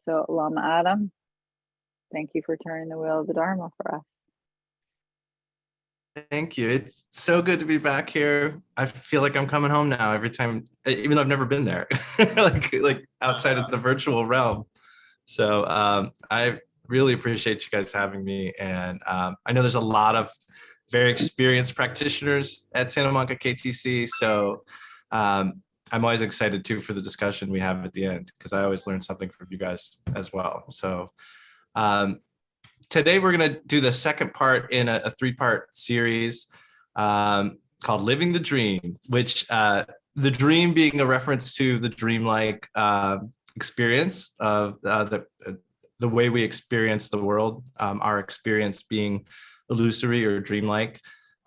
So, Lama Adam, thank you for turning the wheel of the Dharma for us. Thank you. It's so good to be back here. I feel like I'm coming home now every time, even though I've never been there, like outside of the virtual realm. So I really appreciate you guys having me. And I know there's a lot of very experienced practitioners at Santa Monica KTC. So I'm always excited too for the discussion we have at the end, because I always learn something from you guys as well. So today we're going to do the second part in a three-part series called Living the Dream, which the dream being a reference to the dreamlike experience of the way we experience the world, our experience being illusory or dreamlike.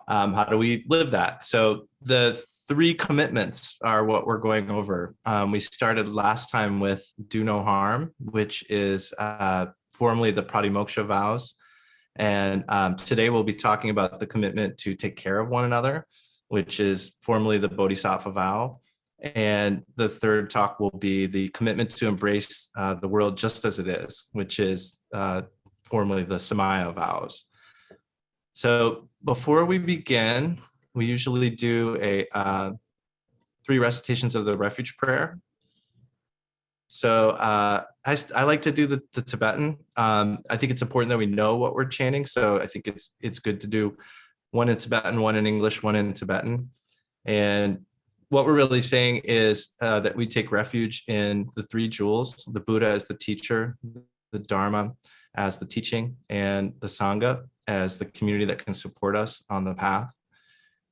How do we live that? So the three commitments are what we're going over. We started last time with do no harm, which is formerly the Pratimoksha vows. And today we'll be talking about the commitment to take care of one another, which is formerly the Bodhisattva vow. And the third talk will be the commitment to embrace the world just as it is, which is formerly the Samaya vows. So before we begin, we usually do a 3 recitations of the refuge prayer. So I like to do the Tibetan. I think it's important that we know what we're chanting. So I think it's good to do one in Tibetan, one in English, one in Tibetan. And what we're really saying is that we take refuge in the 3 jewels, the Buddha as the teacher, the Dharma as the teaching, and the Sangha as the community that can support us on the path.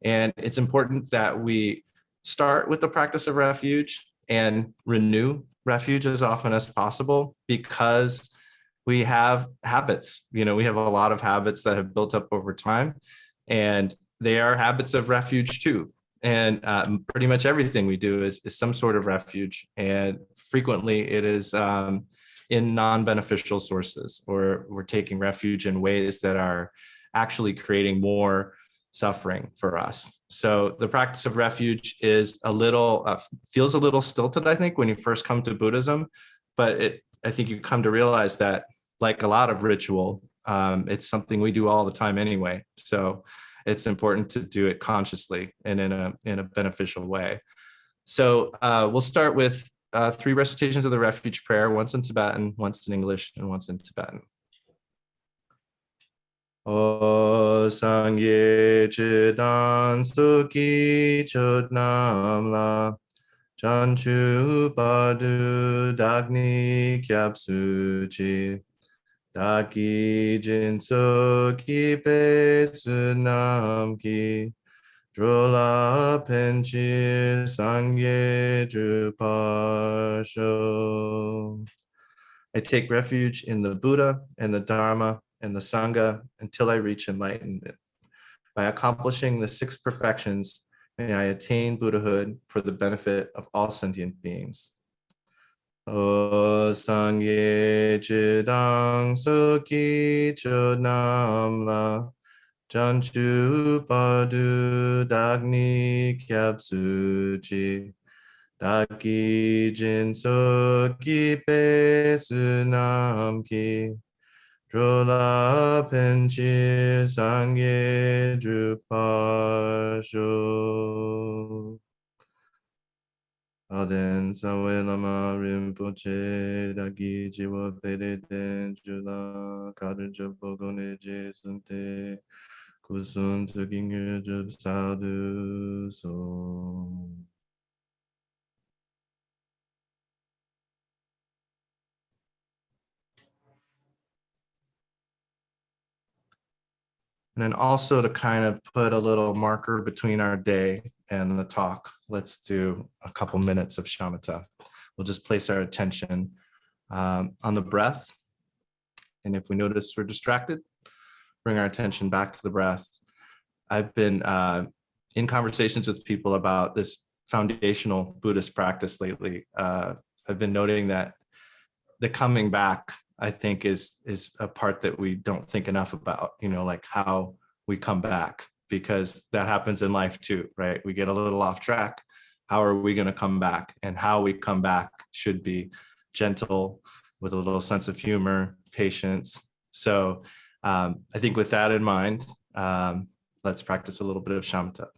And it's important that we start with the practice of refuge and renew refuge as often as possible, because we have habits. We have a lot of habits that have built up over time, and they are habits of refuge too. And pretty much everything we do is some sort of refuge, and frequently it is in non-beneficial sources, or we're taking refuge in ways that are actually creating more suffering for us. So the practice of refuge is a little, feels a little stilted, I think, when you first come to Buddhism, but I think you come to realize that, like a lot of ritual, it's something we do all the time anyway. So it's important to do it consciously and in a beneficial way. So we'll start with 3 recitations of the refuge prayer, once in Tibetan, once in English, and once in Tibetan. O Sangye Chidan Suki Chodnam La Chanchu Padu Dagni Kyapsu Chi Daki Jinso Ki Pe Sunam Ki Drola Penchi Sangye Drupasho. I take refuge in the Buddha and the Dharma and the Sangha until I reach enlightenment. By accomplishing the 6 perfections, may I attain Buddhahood for the benefit of all sentient beings. O Sangye Chidang Soki Chodnam La Chanchu Padu Dagni Kyapsu Chi Daki Jinso Ki Pe Sunam Ki Drola Penchi Sangye Drupasho. Aden Sawe Lama Rinpoche Dagi Jiwa Pere Den Jula Kadr Jabogone Jesunte Kusun Tugingu Jub Sadhu So. And then also, to kind of put a little marker between our day and the talk, let's do a couple minutes of shamatha. We'll just place our attention on the breath. And if we notice we're distracted, bring our attention back to the breath. I've been in conversations with people about this foundational Buddhist practice lately. I've been noting that the coming back, I think, is a part that we don't think enough about, like how we come back, because that happens in life too, right? We get a little off track. How are we going to come back? And how we come back should be gentle, with a little sense of humor, patience. So I think with that in mind, let's practice a little bit of shamatha.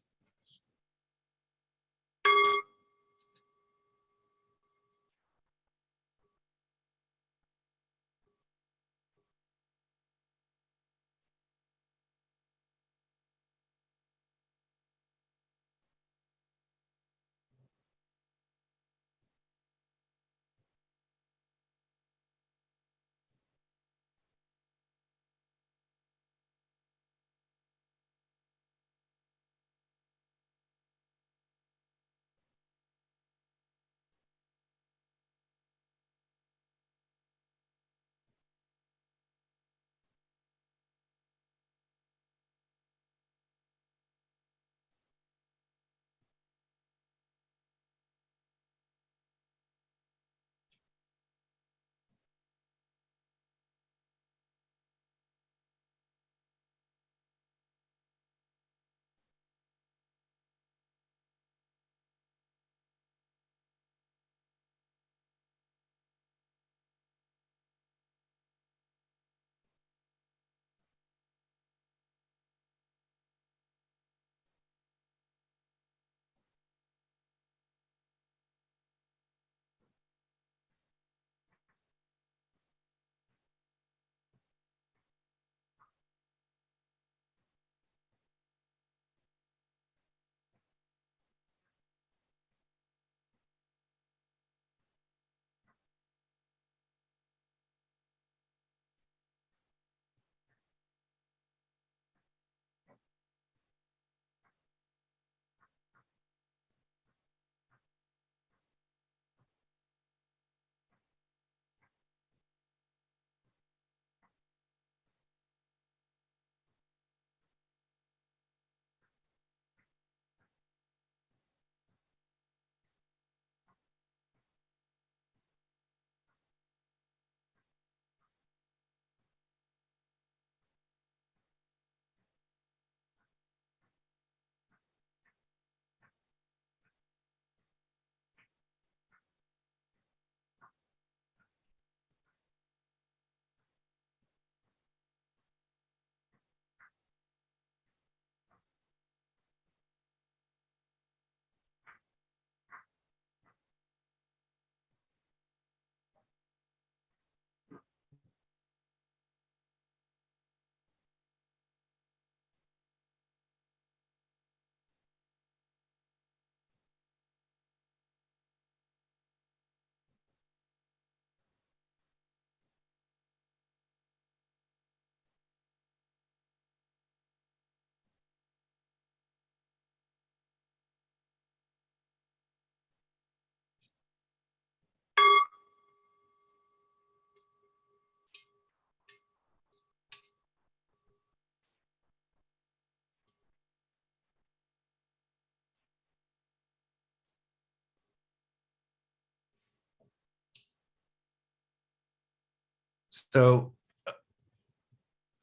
So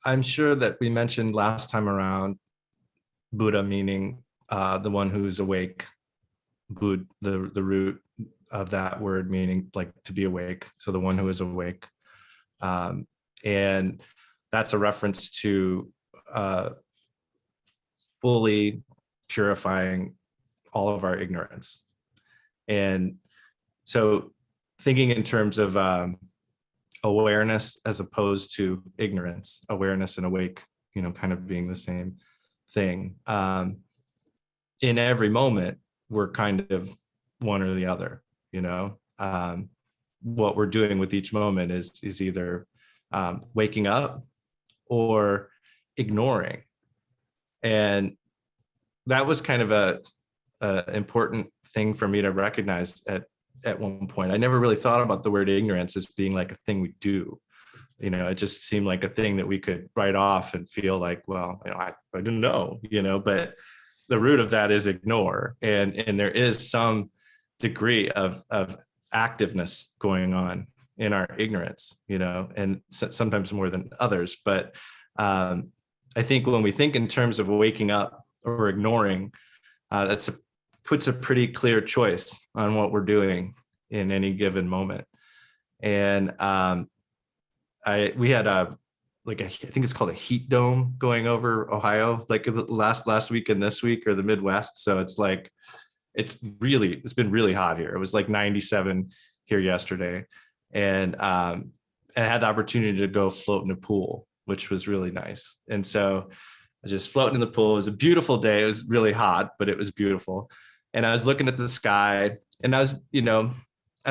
I'm sure that we mentioned last time around Buddha meaning the one who's awake. Bud, the root of that word meaning like to be awake. So the one who is awake. And that's a reference to fully purifying all of our ignorance. And so thinking in terms of awareness as opposed to ignorance, awareness and awake, kind of being the same thing. In every moment, we're kind of one or the other, what we're doing with each moment is either waking up or ignoring. And that was kind of a important thing for me to recognize at one point. I never really thought about the word ignorance as being like a thing we do. It just seemed like a thing that we could write off and feel like, well, I didn't know, but the root of that is ignore. And there is some degree of activeness going on in our ignorance, and sometimes more than others. But I think when we think in terms of waking up or ignoring, puts a pretty clear choice on what we're doing in any given moment. And we had I think it's called a heat dome going over Ohio, like last week and this week, or the Midwest. So it's like it's been really hot here. It was like 97 here yesterday, and I had the opportunity to go float in a pool, which was really nice. And so I was just floating in the pool. It was a beautiful day. It was really hot, but it was beautiful. And I was looking at the sky, and I was, I don't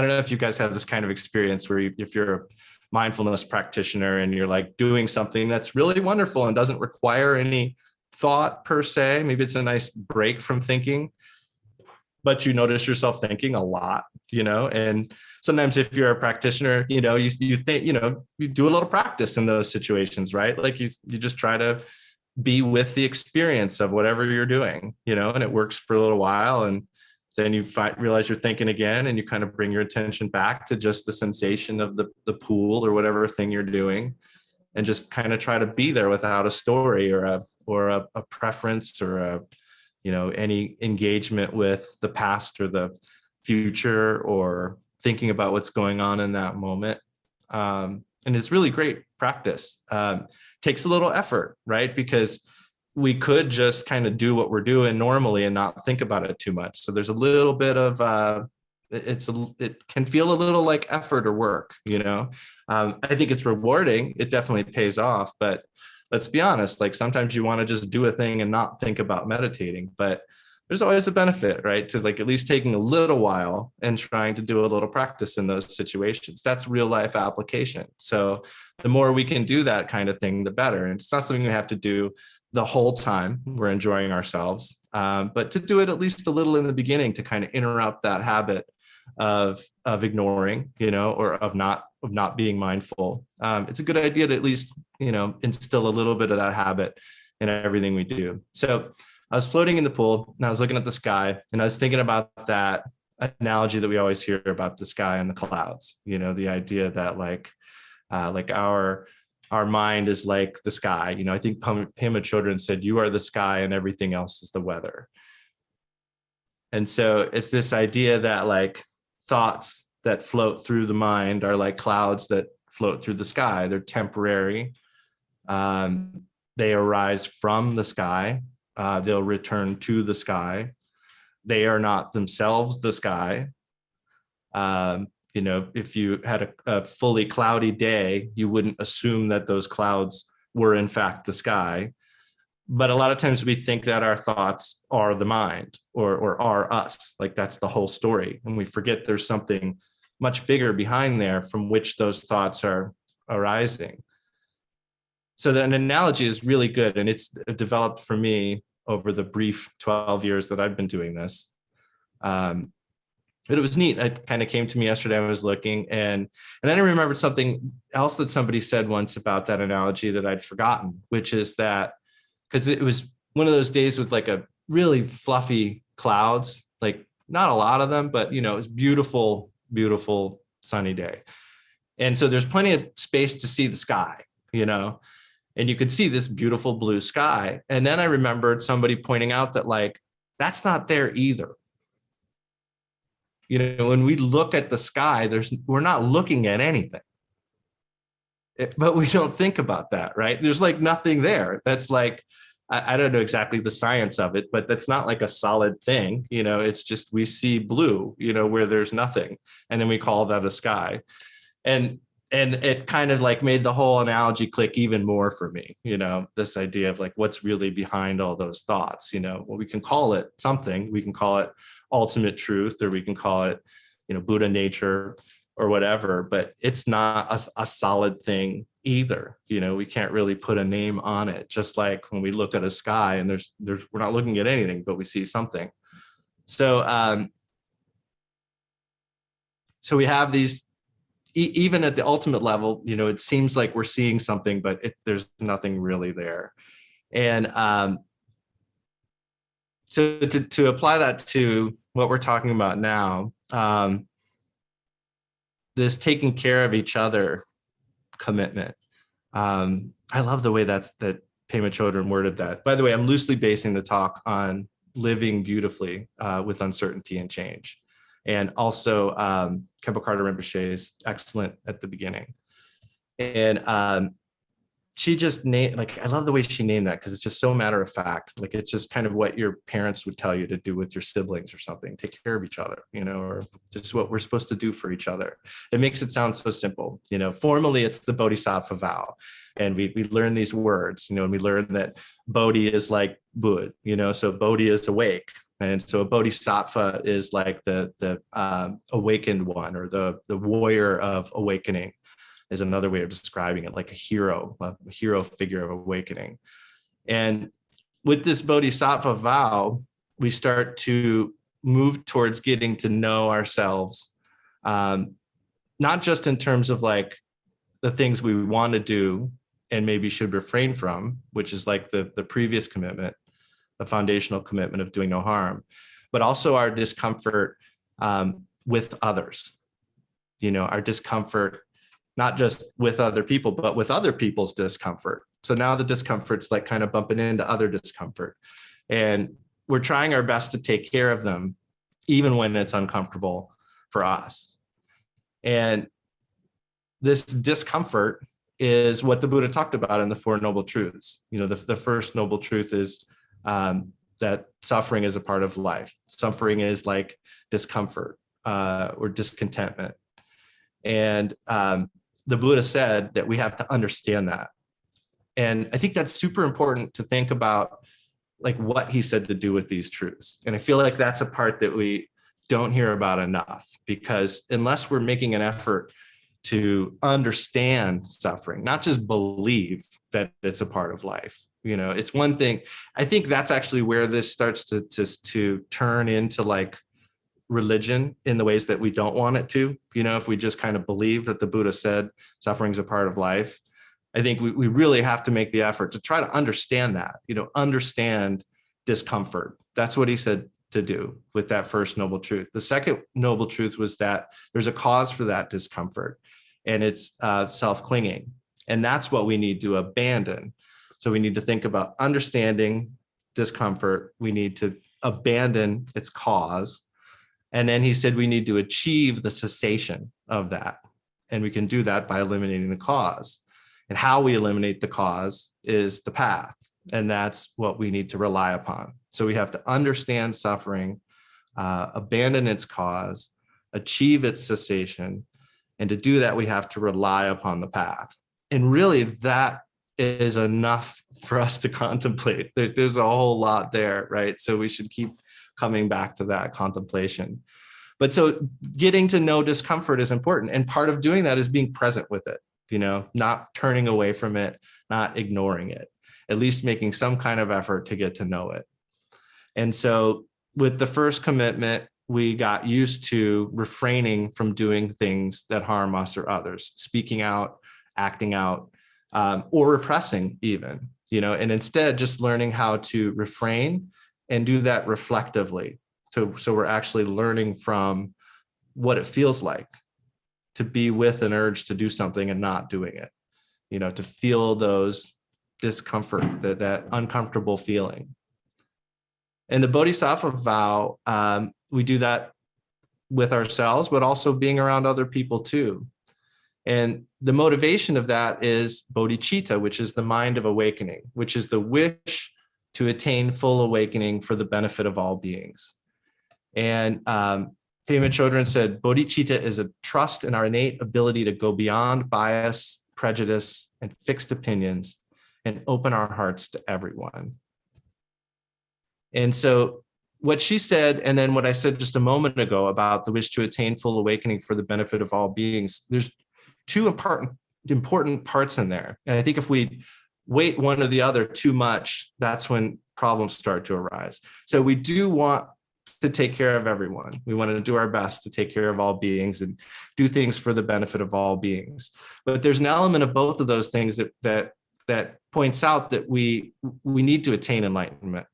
know if you guys have this kind of experience where if you're a mindfulness practitioner and you're like doing something that's really wonderful and doesn't require any thought per se. Maybe it's a nice break from thinking, but you notice yourself thinking a lot, and sometimes if you're a practitioner, you think, you do a little practice in those situations, right? Like you just try to be with the experience of whatever you're doing, and it works for a little while. And then you realize you're thinking again, and you kind of bring your attention back to just the sensation of the pool or whatever thing you're doing, and just kind of try to be there without a story or a preference or any engagement with the past or the future or thinking about what's going on in that moment. And it's really great practice. Takes a little effort, right? Because we could just kind of do what we're doing normally and not think about it too much. So there's a little bit of it can feel a little like effort or work, I think it's rewarding. It definitely pays off, but let's be honest, like sometimes you want to just do a thing and not think about meditating, but there's always a benefit, right? To like at least taking a little while and trying to do a little practice in those situations. That's real life application. So the more we can do that kind of thing, the better. And it's not something we have to do the whole time we're enjoying ourselves, but to do it at least a little in the beginning to kind of interrupt that habit of ignoring, or of not being mindful. It's a good idea to at least, instill a little bit of that habit in everything we do. So I was floating in the pool and I was looking at the sky, and I was thinking about that analogy that we always hear about the sky and the clouds, the idea that like our mind is like the sky. I think Pema Chodron said, "You are the sky and everything else is the weather." And so it's this idea that like thoughts that float through the mind are like clouds that float through the sky. They're temporary. They arise from the sky. They'll return to the sky. They are not themselves the sky. If you had a fully cloudy day, you wouldn't assume that those clouds were in fact the sky. But a lot of times we think that our thoughts are the mind or are us, like that's the whole story. And we forget there's something much bigger behind there from which those thoughts are arising. So an analogy is really good. And it's developed for me over the brief 12 years that I've been doing this. But it was neat. It kind of came to me yesterday. I was looking and then I remembered something else that somebody said once about that analogy that I'd forgotten, which is that because it was one of those days with like a really fluffy clouds, like not a lot of them, but it was beautiful, beautiful sunny day. And so there's plenty of space to see the sky, and you could see this beautiful blue sky. And then I remembered somebody pointing out that like, that's not there either. When we look at the sky, we're not looking at anything. But we don't think about that, right? There's like nothing there. That's like, I don't know exactly the science of it, but that's not like a solid thing. It's just we see blue, where there's nothing. And then we call that a sky. And it kind of like made the whole analogy click even more for me, this idea of like what's really behind all those thoughts. Well, we can call it something. We can call it ultimate truth, or we can call it, Buddha nature or whatever, but it's not a solid thing either. We can't really put a name on it. Just like when we look at a sky and we're not looking at anything, but we see something. So, so we have these, even at the ultimate level, it seems like we're seeing something, but there's nothing really there. And so to apply that to what we're talking about now, this taking care of each other commitment. I love the way that Pema Chodron worded that. By the way, I'm loosely basing the talk on living beautifully with uncertainty and change. and also Kempo Carter Rinpoche is excellent at the beginning. And she just named, like, I love the way she named that, because it's just so matter of fact. Like, it's just kind of what your parents would tell you to do with your siblings or something. Take care of each other, or just what we're supposed to do for each other. It makes it sound so simple. Formally, it's the Bodhisattva vow. And we learn these words, and we learn that Bodhi is like Bud, so Bodhi is awake. And so a Bodhisattva is like the awakened one, or the warrior of awakening, is another way of describing it, like a hero figure of awakening. And with this Bodhisattva vow, we start to move towards getting to know ourselves, not just in terms of like the things we want to do and maybe should refrain from, which is like the previous commitment, the foundational commitment of doing no harm, but also our discomfort with others, our discomfort, not just with other people, but with other people's discomfort. So now the discomfort's like kind of bumping into other discomfort. And we're trying our best to take care of them, even when it's uncomfortable for us. And this discomfort is what the Buddha talked about in the Four Noble Truths. The first noble truth is that suffering is a part of life. Suffering is like discomfort or discontentment. And the Buddha said that we have to understand that. And I think that's super important to think about, like what he said to do with these truths. And I feel like that's a part that we don't hear about enough, because unless we're making an effort to understand suffering, not just believe that it's a part of life, it's one thing. I think that's actually where this starts to turn into like religion in the ways that we don't want it to. If we just kind of believe that the Buddha said suffering is a part of life, I think we really have to make the effort to try to understand that, understand discomfort. That's what he said to do with that first noble truth. The second noble truth was that there's a cause for that discomfort, and it's self-clinging. And that's what we need to abandon. So we need to think about understanding discomfort. We need to abandon its cause. And then he said we need to achieve the cessation of that. And we can do that by eliminating the cause. And how we eliminate the cause is the path. And that's what we need to rely upon. So we have to understand suffering, abandon its cause, achieve its cessation. And to do that, we have to rely upon the path. And really, that is enough for us to contemplate. There's a whole lot there, right? So we should keep coming back to that contemplation. But so getting to know discomfort is important. And part of doing that is being present with it, not turning away from it, not ignoring it, at least making some kind of effort to get to know it. And so with the first commitment, we got used to refraining from doing things that harm us or others, speaking out, acting out, or repressing even, and instead just learning how to refrain and do that reflectively. So we're actually learning from what it feels like to be with an urge to do something and not doing it, to feel those discomfort, that uncomfortable feeling. And the Bodhisattva vow, we do that with ourselves, but also being around other people too. And the motivation of that is bodhicitta, which is the mind of awakening, which is the wish to attain full awakening for the benefit of all beings. And Pema Chodron said, bodhicitta is a trust in our innate ability to go beyond bias, prejudice, and fixed opinions and open our hearts to everyone. And so what she said, and then what I said just a moment ago about the wish to attain full awakening for the benefit of all beings, there's two important parts in there. And I think if we weight one or the other too much, that's when problems start to arise. So we do want to take care of everyone. We want to do our best to take care of all beings and do things for the benefit of all beings. But there's an element of both of those things that points out that we need to attain enlightenment.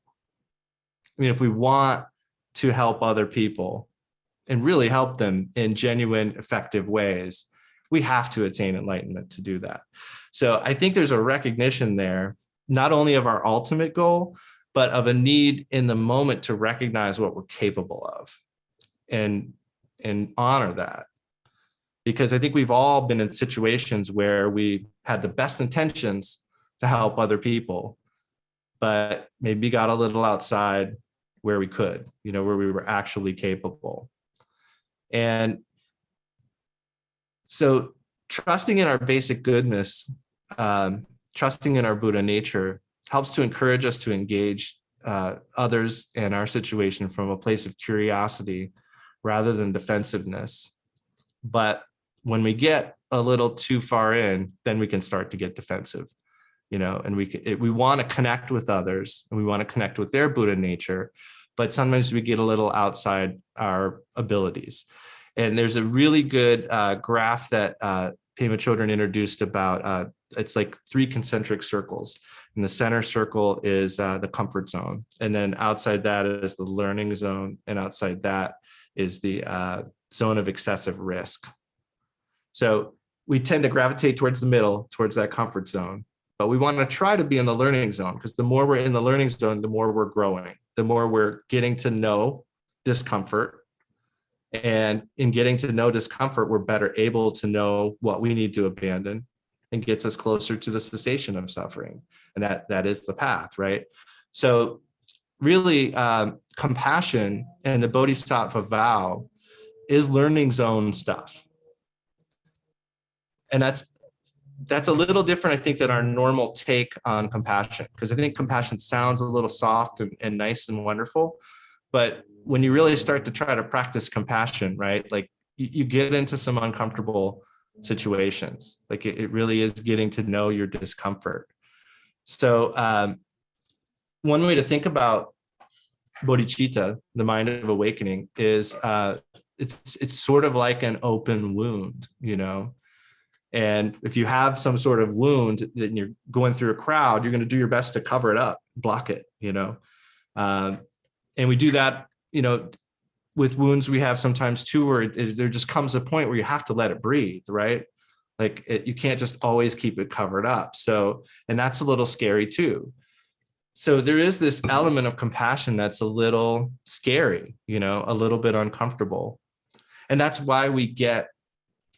I mean, if we want to help other people and really help them in genuine, effective ways, we have to attain enlightenment to do that. So I think there's a recognition there, not only of our ultimate goal, but of a need in the moment to recognize what we're capable of and and honor that. Because I think we've all been in situations where we had the best intentions to help other people, but maybe got a little outside where we could, where we were actually capable. And so trusting in our basic goodness, trusting in our Buddha nature helps to encourage us to engage others and our situation from a place of curiosity rather than defensiveness. But when we get a little too far in, then we can start to get defensive, and we want to connect with others and we want to connect with their Buddha nature, but sometimes we get a little outside our abilities. And there's a really good graph that Pema Chodron introduced about, it's like 3 concentric circles. And the center circle is the comfort zone. And then outside that is the learning zone. And outside that is the zone of excessive risk. So we tend to gravitate towards the middle, towards that comfort zone. But we want to try to be in the learning zone, because the more we're in the learning zone, the more we're growing, the more we're getting to know discomfort. And in getting to know discomfort, we're better able to know what we need to abandon, and gets us closer to the cessation of suffering. And that is the path, right? So really, compassion and the Bodhisattva vow is learning zone stuff. And that's a little different, I think, than our normal take on compassion, because I think compassion sounds a little soft and nice and wonderful. But when you really start to try to practice compassion, right, like you get into some uncomfortable situations. Like it really is getting to know your discomfort. So one way to think about bodhicitta, the mind of awakening, is it's sort of like an open wound, And if you have some sort of wound and you're going through a crowd, you're going to do your best to cover it up, block it, And we do that, with wounds we have sometimes too, where there just comes a point where you have to let it breathe, right? Like you can't just always keep it covered up. So, and that's a little scary too. So there is this element of compassion that's a little scary, a little bit uncomfortable. And that's why we get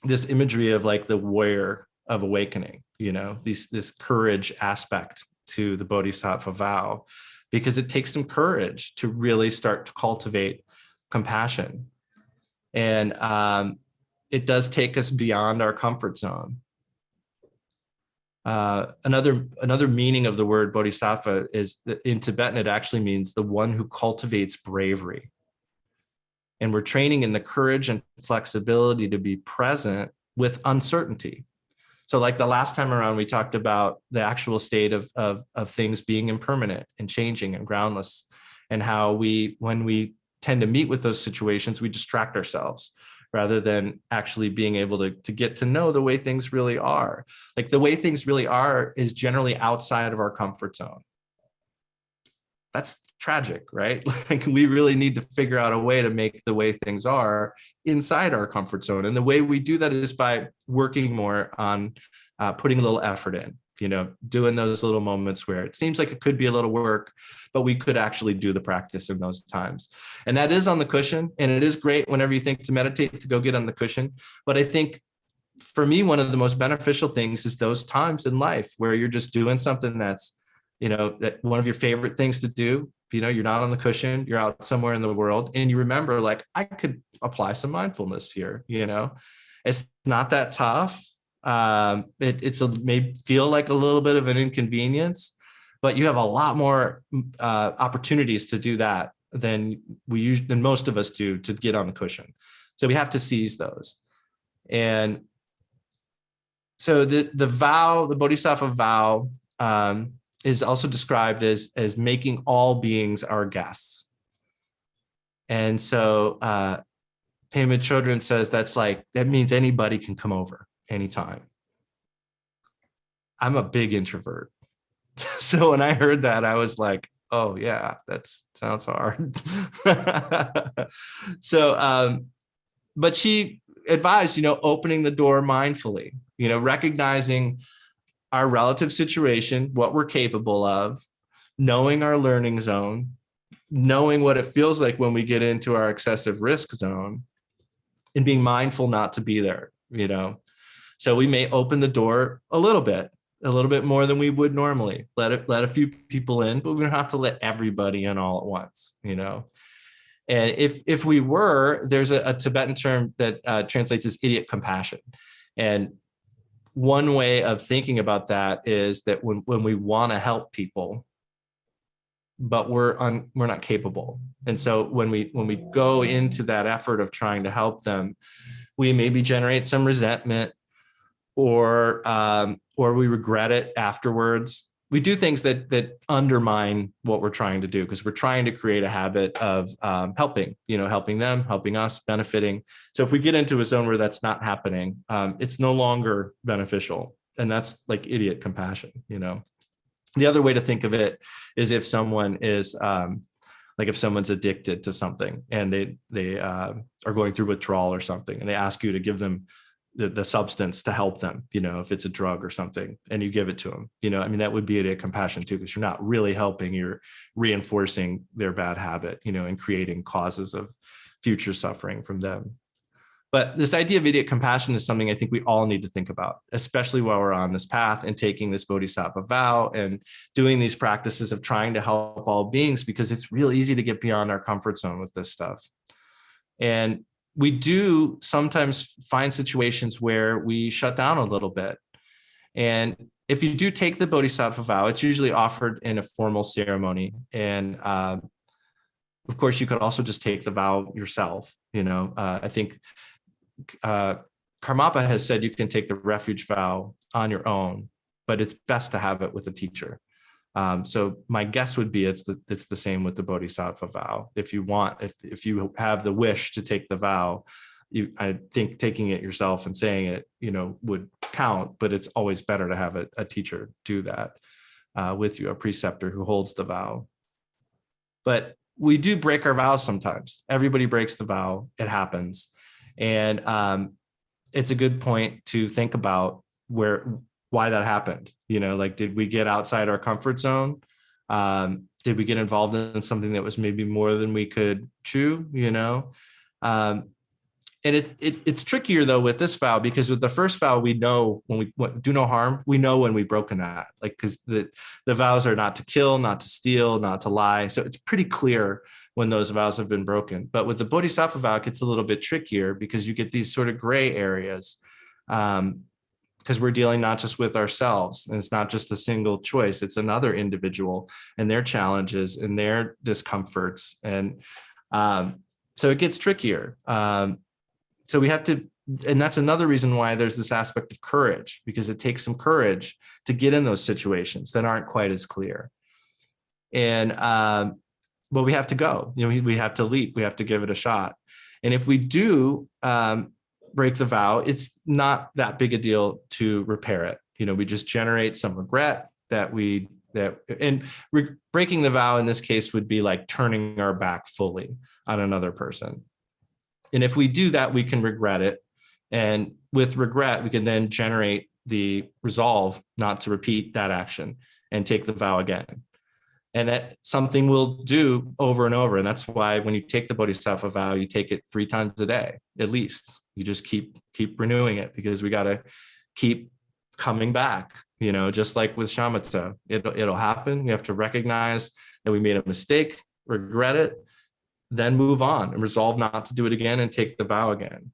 this imagery of like the warrior of awakening, this courage aspect to the Bodhisattva vow, because it takes some courage to really start to cultivate compassion. And it does take us beyond our comfort zone. Another meaning of the word bodhisattva is, in Tibetan, it actually means the one who cultivates bravery. And we're training in the courage and flexibility to be present with uncertainty. So like the last time around, we talked about the actual state of things being impermanent and changing and groundless, and how when we tend to meet with those situations, we distract ourselves rather than actually being able to get to know the way things really are. Like the way things really are is generally outside of our comfort zone. That's tragic, right? Like we really need to figure out a way to make the way things are inside our comfort zone. And the way we do that is by working more on putting a little effort in, doing those little moments where it seems like it could be a little work, but we could actually do the practice in those times. And that is on the cushion. And it is great whenever you think to meditate, to go get on the cushion. But I think for me, one of the most beneficial things is those times in life where you're just doing something that's, that one of your favorite things to do. You're not on the cushion, you're out somewhere in the world, and you remember, like, I could apply some mindfulness here. It's not that tough. It may feel like a little bit of an inconvenience, but you have a lot more opportunities to do that than most of us do to get on the cushion. So we have to seize those. And so the vow, the Bodhisattva vow, is also described as making all beings our guests. And so Pema Chodron says that means anybody can come over anytime. I'm a big introvert. So when I heard that, I was like, oh yeah, that sounds hard. So, but she advised, opening the door mindfully, recognizing our relative situation, what we're capable of, knowing our learning zone, knowing what it feels like when we get into our excessive risk zone, and being mindful not to be there, So we may open the door a little bit more than we would normally. Let a few people in, but we don't have to let everybody in all at once, And if we were, there's a Tibetan term that translates as idiot compassion. And one way of thinking about that is that when we want to help people, but we're not capable. And so when we go into that effort of trying to help them, we maybe generate some resentment, or we regret it afterwards. We do things that undermine what we're trying to do, because we're trying to create a habit of helping them, helping us, benefiting. So if we get into a zone where that's not happening, it's no longer beneficial. And that's like idiot compassion, The other way to think of it is if someone is if someone's addicted to something and they are going through withdrawal or something, and they ask you to give them the substance to help them, if it's a drug or something, and you give it to them, that would be a compassion too, because you're not really helping, you're reinforcing their bad habit, and creating causes of future suffering from them. But this idea of idiot compassion is something I think we all need to think about, especially while we're on this path and taking this bodhisattva vow and doing these practices of trying to help all beings, because it's real easy to get beyond our comfort zone with this stuff. And we do sometimes find situations where we shut down a little bit. And if you do take the bodhisattva vow, it's usually offered in a formal ceremony. And of course, you could also just take the vow yourself. I think Karmapa has said you can take the refuge vow on your own, but it's best to have it with a teacher. So my guess would be it's the same with the bodhisattva vow. If you have the wish to take the vow, I think taking it yourself and saying it, would count, but it's always better to have a teacher do that with you, a preceptor who holds the vow. But we do break our vows sometimes. Everybody breaks the vow. It happens. And it's a good point to think about why that happened. Did we get outside our comfort zone? Did we get involved in something that was maybe more than we could chew? And it's trickier though with this vow, because with the first vow, we know when we do no harm, we know when we've broken that, because the vows are not to kill, not to steal, not to lie. So it's pretty clear when those vows have been broken. But with the bodhisattva vow, it gets a little bit trickier, because you get these sort of gray areas, because we're dealing not just with ourselves, and it's not just a single choice, it's another individual and their challenges and their discomforts. And so it gets trickier. So we have to, and that's another reason why there's this aspect of courage, because it takes some courage to get in those situations that aren't quite as clear. And, but we have to go, we have to leap, we have to give it a shot. And if we do break the vow, it's not that big a deal to repair it. We just generate some regret breaking the vow in this case would be like turning our back fully on another person. And if we do that, we can regret it. And with regret, we can then generate the resolve not to repeat that action and take the vow again. And that's something we'll do over and over. And that's why when you take the bodhisattva vow, you take it 3 times a day, at least. You just keep renewing it, because we got to keep coming back, just like with shamatha. It'll happen. We have to recognize that we made a mistake, regret it, then move on and resolve not to do it again and take the vow again.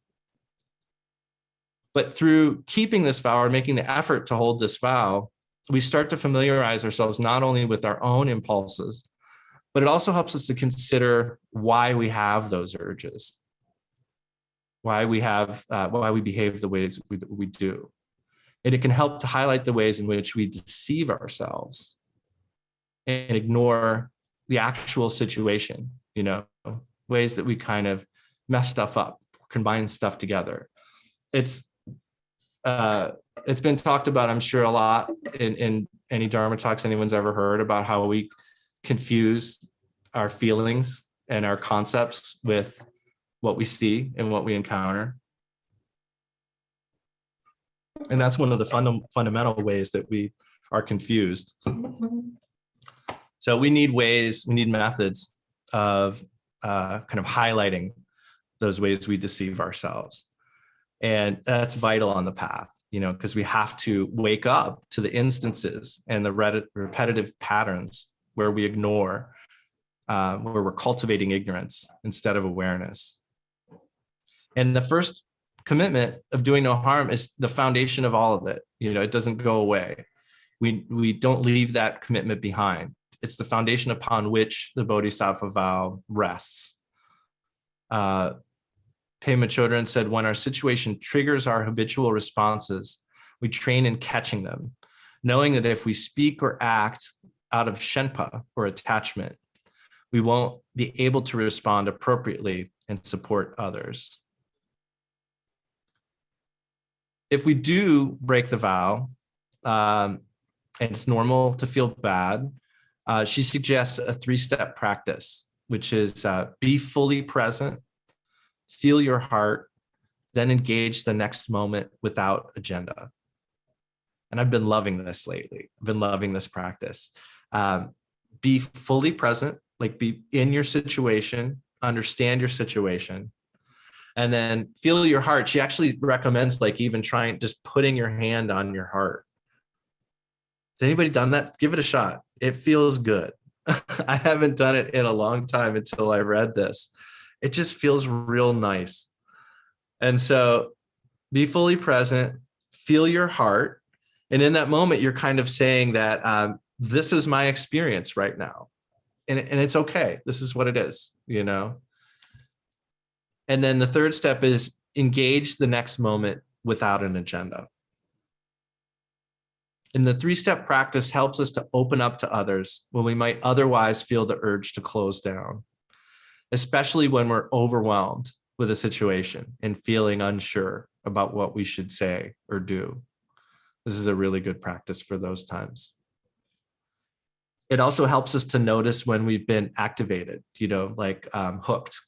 But through keeping this vow, or making the effort to hold this vow, we start to familiarize ourselves not only with our own impulses, but it also helps us to consider why we have those urges, why we behave the ways we do. And it can help to highlight the ways in which we deceive ourselves and ignore the actual situation, ways that we kind of mess stuff up, combine stuff together. It's been talked about, I'm sure, a lot in any Dharma talks anyone's ever heard, about how we confuse our feelings and our concepts with what we see and what we encounter. And that's one of the fundamental ways that we are confused. So we need methods of kind of highlighting those ways we deceive ourselves. And that's vital on the path, because we have to wake up to the instances and the repetitive patterns where we ignore, where we're cultivating ignorance instead of awareness. And the first commitment of doing no harm is the foundation of all of it. It doesn't go away. We don't leave that commitment behind. It's the foundation upon which the Bodhisattva vow rests. Pema Chodron said, when our situation triggers our habitual responses, we train in catching them, knowing that if we speak or act out of shenpa or attachment, we won't be able to respond appropriately and support others. If we do break the vow, and it's normal to feel bad, she suggests a 3-step practice, which is be fully present, feel your heart, then engage the next moment without agenda. And I've been loving this lately. I've been loving this practice. Be fully present, like be in your situation, understand your situation, and then feel your heart. She actually recommends even just putting your hand on your heart. Has anybody done that? Give it a shot. It feels good. I haven't done it in a long time until I read this. It just feels real nice. And so be fully present, feel your heart. And in that moment, you're kind of saying that this is my experience right now. And it's okay. This is what it is, And then the third step is engage the next moment without an agenda. And the 3-step practice helps us to open up to others when we might otherwise feel the urge to close down, especially when we're overwhelmed with a situation and feeling unsure about what we should say or do. This is a really good practice for those times. It also helps us to notice when we've been activated, hooked.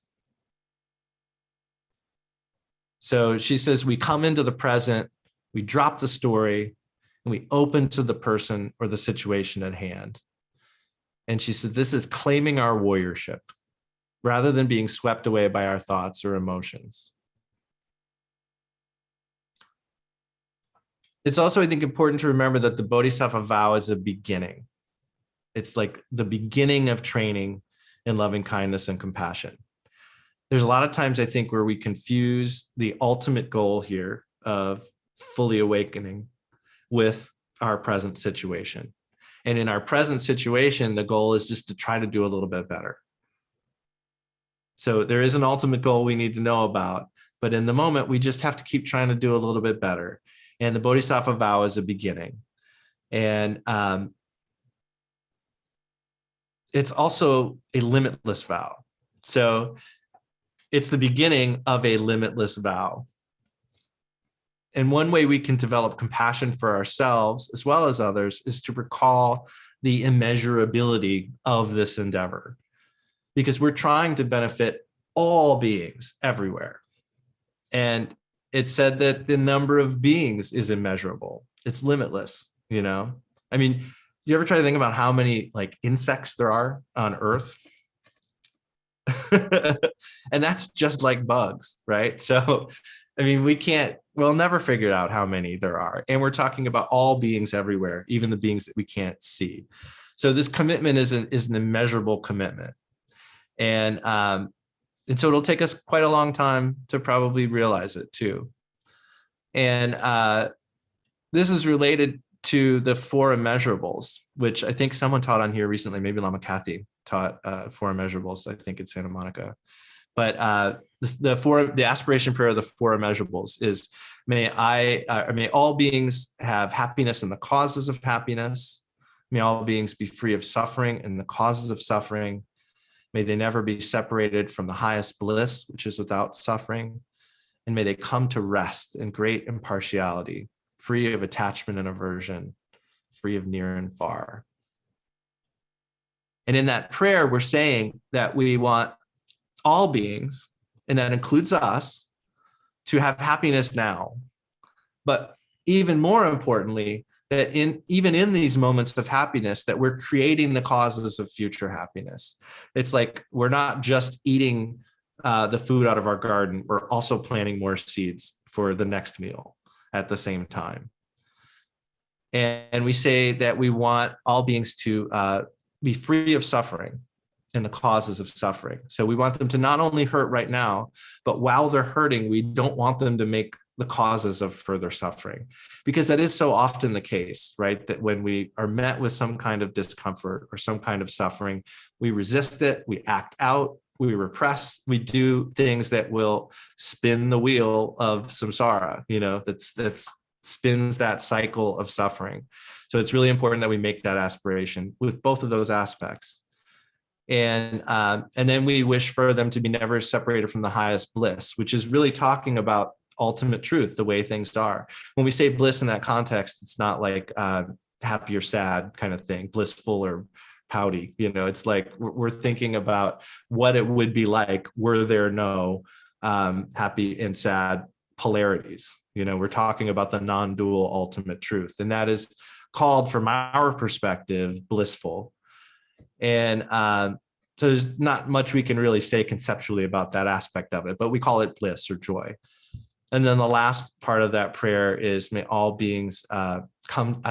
So she says, we come into the present, we drop the story, and we open to the person or the situation at hand. And she said, this is claiming our warriorship rather than being swept away by our thoughts or emotions. It's also, I think, important to remember that the Bodhisattva vow is a beginning. It's like the beginning of training in loving kindness and compassion. There's a lot of times, I think, where we confuse the ultimate goal here of fully awakening with our present situation. And in our present situation, the goal is just to try to do a little bit better. So there is an ultimate goal we need to know about, but in the moment, we just have to keep trying to do a little bit better. And the Bodhisattva vow is a beginning. And it's also a limitless vow. So it's the beginning of a limitless vow. And one way we can develop compassion for ourselves as well as others is to recall the immeasurability of this endeavor, because we're trying to benefit all beings everywhere. And it's said that the number of beings is immeasurable. It's limitless, I mean, you ever try to think about how many insects there are on Earth? And that's just like bugs, right? So, I mean, we'll never figure out how many there are. And we're talking about all beings everywhere, even the beings that we can't see. So this commitment is an immeasurable commitment. And so it'll take us quite a long time to probably realize it too. And this is related to the 4 immeasurables, which I think someone taught on here recently. Maybe Lama Kathy taught 4 immeasurables, I think, in Santa Monica. But the aspiration prayer of the 4 immeasurables is, may all beings have happiness and the causes of happiness. May all beings be free of suffering and the causes of suffering. May they never be separated from the highest bliss, which is without suffering. And may they come to rest in great impartiality, free of attachment and aversion, free of near and far. And in that prayer, we're saying that we want all beings, and that includes us, to have happiness now. But even more importantly, that even in these moments of happiness, that we're creating the causes of future happiness. It's like we're not just eating the food out of our garden, we're also planting more seeds for the next meal at the same time. And we say that we want all beings to be free of suffering and the causes of suffering. So we want them to not only hurt right now, but while they're hurting, we don't want them to make the causes of further suffering, because that is so often the case, right? That when we are met with some kind of discomfort or some kind of suffering, we resist it, we act out, we repress, we do things that will spin the wheel of samsara, that's spins that cycle of suffering. So it's really important that we make that aspiration with both of those aspects. And then we wish for them to be never separated from the highest bliss, which is really talking about ultimate truth, the way things are. When we say bliss in that context, it's not like happy or sad kind of thing, blissful or pouty. It's like we're thinking about what it would be like were there no happy and sad polarities. We're talking about the non-dual ultimate truth, and that is called, from our perspective, blissful. And so there's not much we can really say conceptually about that aspect of it, but we call it bliss or joy. And then the last part of that prayer is, may all beings come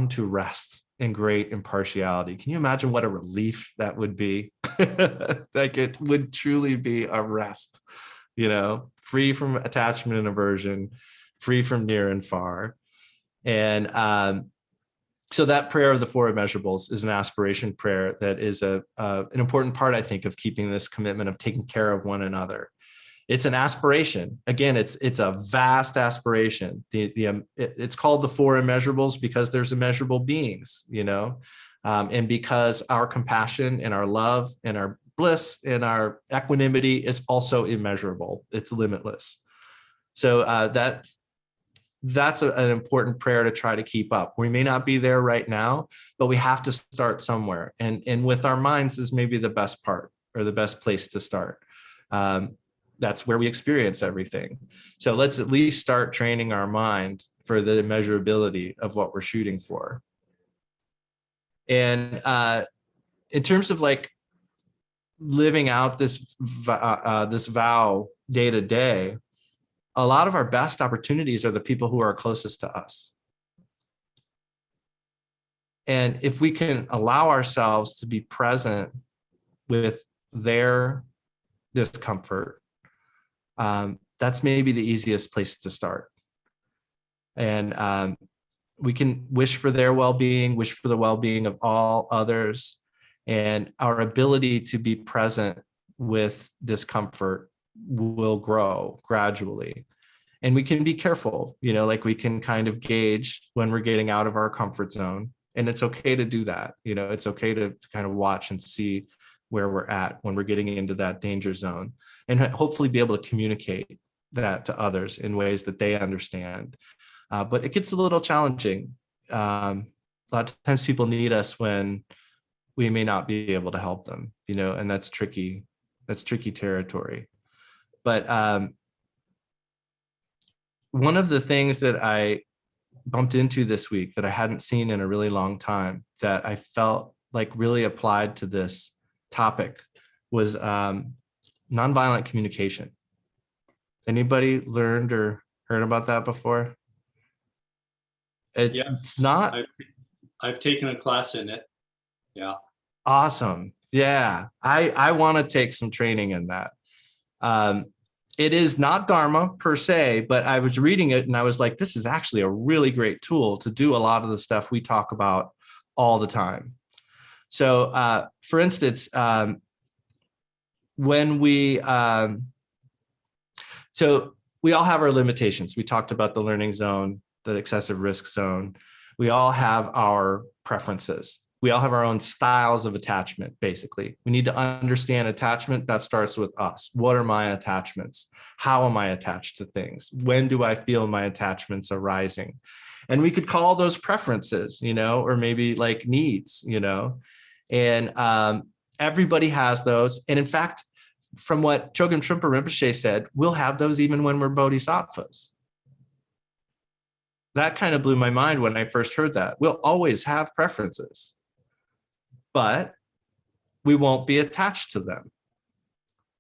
to rest in great impartiality. Can you imagine what a relief that would be? Like, it would truly be a rest, free from attachment and aversion, free from near and far. And so that prayer of the four immeasurables is an aspiration prayer that is an important part, I think, of keeping this commitment of taking care of one another. It's an aspiration. Again, it's a vast aspiration. It's called the four immeasurables because there's immeasurable beings, and because our compassion and our love and our bliss and our equanimity is also immeasurable. It's limitless. So that's an important prayer to try to keep up. We may not be there right now, but we have to start somewhere. And with our minds is maybe the best part, or the best place to start. That's where we experience everything. So let's at least start training our mind for the measurability of what we're shooting for. And in terms of like living out this vow day to day, a lot of our best opportunities are the people who are closest to us. And if we can allow ourselves to be present with their discomfort, that's maybe the easiest place to start. And we can wish for their well-being, wish for the well-being of all others, and our ability to be present with discomfort will grow gradually. And we can be careful, like we can kind of gauge when we're getting out of our comfort zone. And it's okay to do that. It's okay to kind of watch and see where we're at when we're getting into that danger zone, and hopefully be able to communicate that to others in ways that they understand. But it gets a little challenging. A lot of times people need us when we may not be able to help them, and that's tricky. That's tricky territory. But one of the things that I bumped into this week that I hadn't seen in a really long time, that I felt like really applied to this topic, was nonviolent communication. Anybody learned or heard about that before? It's Yes, not. I've taken a class in it. Yeah. Awesome. Yeah. I want to take some training in that. It is not Dharma per se, but I was reading it and I was like, this is actually a really great tool to do a lot of the stuff we talk about all the time. So for instance, when so we all have our limitations. We talked about the learning zone, the excessive risk zone. We all have our preferences. We all have our own styles of attachment, basically. We need to understand attachment. That starts with us. What are my attachments? How am I attached to things? When do I feel my attachments arising? And we could call those preferences, or maybe like needs, and everybody has those. And in fact, from what Chogyam Trungpa Rinpoche said, we'll have those even when we're bodhisattvas. That kind of blew my mind when I first heard that. We'll always have preferences, but we won't be attached to them.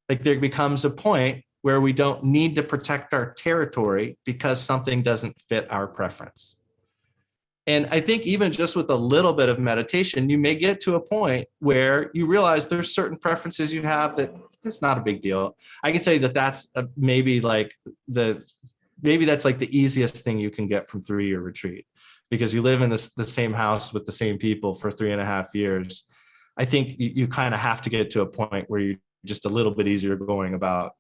Like there becomes a point where we don't need to protect our territory because something doesn't fit our preference. And I think even just with a little bit of meditation, you may get to a point where you realize there's certain preferences you have that it's not a big deal. I can say that that's maybe that's like the easiest thing you can get from 3-year retreat, because you live in the same house with the same people for 3.5 years. I think you kind of have to get to a point where you're just a little bit easier going about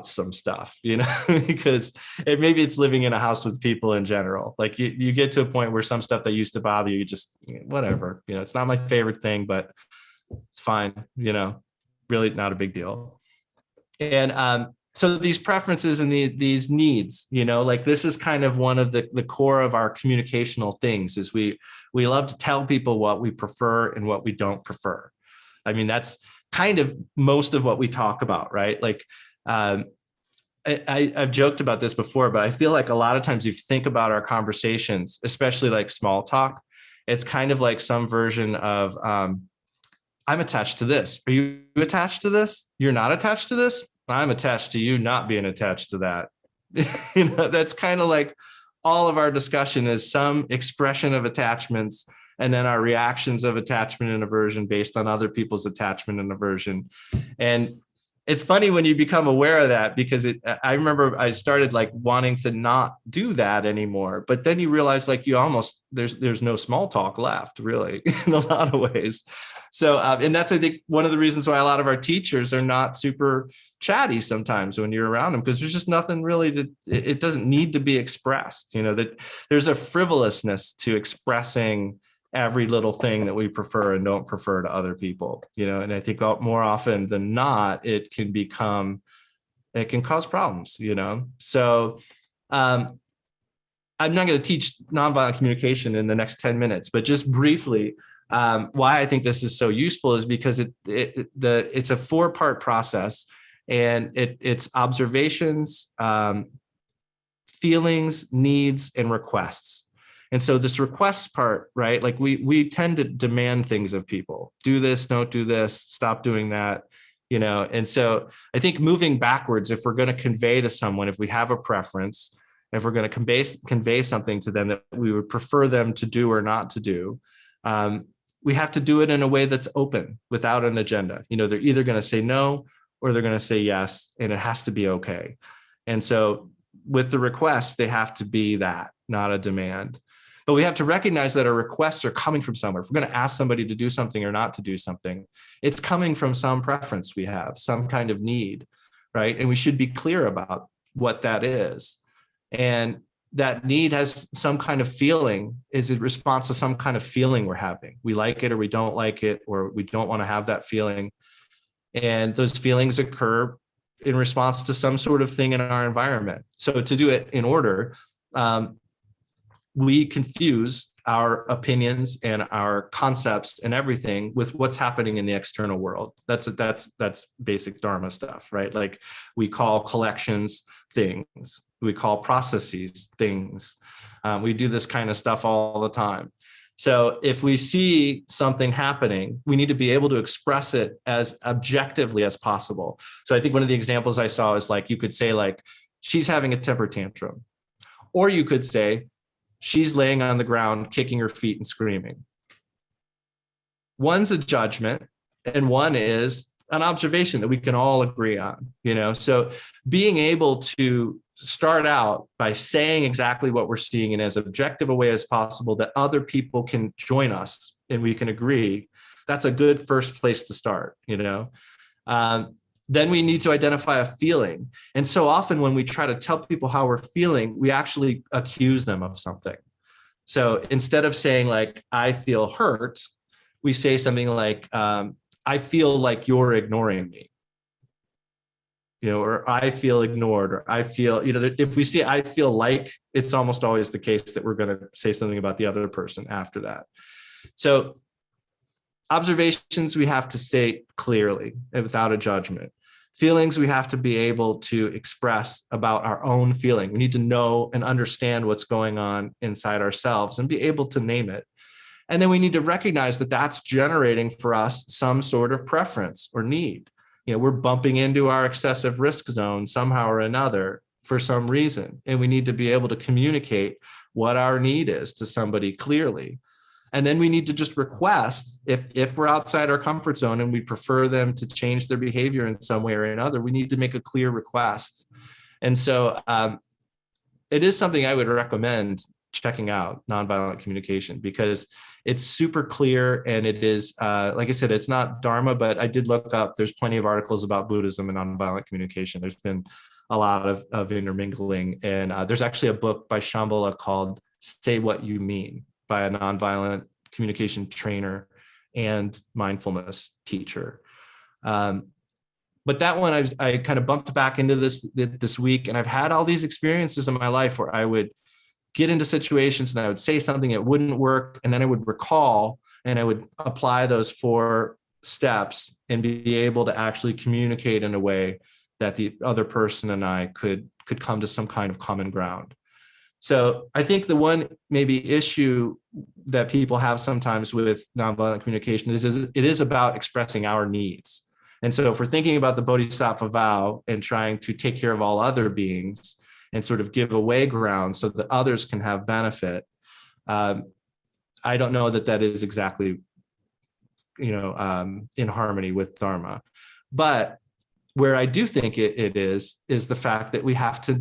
some stuff, because maybe it's living in a house with people in general. Like you get to a point where some stuff that used to bother you, just whatever, it's not my favorite thing, but it's fine, really not a big deal. And so these preferences and these needs, like this is kind of one of the core of our communicational things is we love to tell people what we prefer and what we don't prefer. I mean, that's kind of most of what we talk about, right? Like, I've joked about this before, but I feel like a lot of times if you think about our conversations, especially like small talk, it's kind of like some version of, I'm attached to this. Are you attached to this? You're not attached to this? I'm attached to you not being attached to that. That's kind of like all of our discussion is some expression of attachments, and then our reactions of attachment and aversion based on other people's attachment and aversion. And it's funny when you become aware of that, because I remember I started like wanting to not do that anymore, but then you realize like there's no small talk left really in a lot of ways. So, and that's, I think, one of the reasons why a lot of our teachers are not super chatty sometimes when you're around them, because there's just nothing really it doesn't need to be expressed, that there's a frivolousness to expressing every little thing that we prefer and don't prefer to other people, and I think more often than not, it can cause problems, So I'm not going to teach nonviolent communication in the next 10 minutes, but just briefly, why I think this is so useful is because it's a 4-part process, and it's observations, feelings, needs, and requests. And so this request part, right? Like we tend to demand things of people. Do this, don't do this, stop doing that, And so I think moving backwards, if we're going to convey to someone, if we have a preference, if we're going to convey something to them that we would prefer them to do or not to do, we have to do it in a way that's open without an agenda. They're either going to say no or they're going to say yes, and it has to be okay. And so with the requests, they have to be that, not a demand. But we have to recognize that our requests are coming from somewhere. If we're going to ask somebody to do something or not to do something, it's coming from some preference we have, some kind of need, right? And we should be clear about what that is. And that need has some kind of feeling, is in response to some kind of feeling we're having. We like it or we don't like it, or we don't want to have that feeling. And those feelings occur in response to some sort of thing in our environment. So to do it in order, we confuse our opinions and our concepts and everything with what's happening in the external world. That's basic Dharma stuff, right? Like we call collections things, we call processes things. We do this kind of stuff all the time. So if we see something happening, we need to be able to express it as objectively as possible. So I think one of the examples I saw is like, you could say like, she's having a temper tantrum, or you could say, she's laying on the ground, kicking her feet and screaming. One's a judgment and one is an observation that we can all agree on, So being able to start out by saying exactly what we're seeing in as objective a way as possible that other people can join us and we can agree, that's a good first place to start, Then we need to identify a feeling. And so often when we try to tell people how we're feeling, we actually accuse them of something. So instead of saying like, I feel hurt, we say something like, I feel like you're ignoring me. Or I feel ignored, or I feel, if we see I feel like, it's almost always the case that we're going to say something about the other person after that. So observations we have to state clearly and without a judgment. Feelings we have to be able to express about our own feeling. We need to know and understand what's going on inside ourselves and be able to name it. And then we need to recognize that that's generating for us some sort of preference or need. we're bumping into our excessive risk zone somehow or another for some reason. And we need to be able to communicate what our need is to somebody clearly. And then we need to just request, if we're outside our comfort zone and we prefer them to change their behavior in some way or another, we need to make a clear request. And so it is something I would recommend checking out, nonviolent communication, because it's super clear. And it is, like I said, it's not Dharma, but I did look up, there's plenty of articles about Buddhism and nonviolent communication. There's been a lot of intermingling. And there's actually a book by Shambhala called Say What You Mean, by a nonviolent communication trainer and mindfulness teacher. But that one, I kind of bumped back into this week, and I've had all these experiences in my life where I would get into situations and I would say something, it wouldn't work, and then I would recall and I would apply those 4 steps and be able to actually communicate in a way that the other person and I could come to some kind of common ground. So I think the one maybe issue that people have sometimes with nonviolent communication is it is about expressing our needs. And so if we're thinking about the Bodhisattva vow and trying to take care of all other beings and sort of give away ground so that others can have benefit, I don't know that is exactly, in harmony with Dharma. But where I do think it is the fact that we have to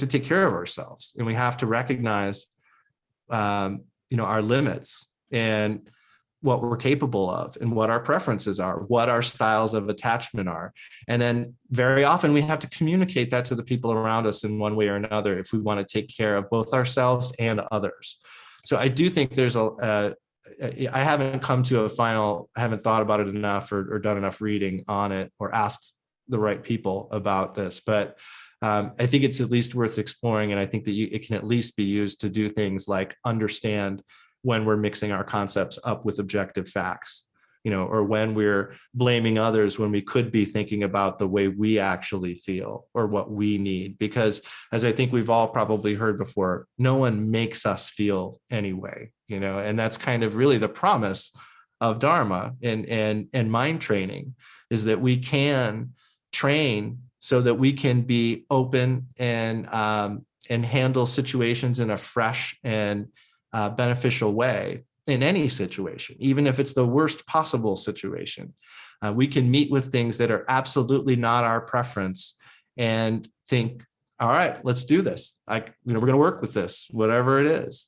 take care of ourselves, and we have to recognize, our limits and what we're capable of and what our preferences are, what our styles of attachment are. And then very often we have to communicate that to the people around us in one way or another if we want to take care of both ourselves and others. So I do think there's I haven't come to I haven't thought about it enough or done enough reading on it or asked the right people about this, but I think it's at least worth exploring. And I think that it can at least be used to do things like understand when we're mixing our concepts up with objective facts, or when we're blaming others when we could be thinking about the way we actually feel or what we need. Because as I think we've all probably heard before, no one makes us feel anyway, and that's kind of really the promise of Dharma and mind training, is that we can train so that we can be open and handle situations in a fresh and beneficial way in any situation, even if it's the worst possible situation. We can meet with things that are absolutely not our preference and think, all right, let's do this. We're going to work with this, whatever it is.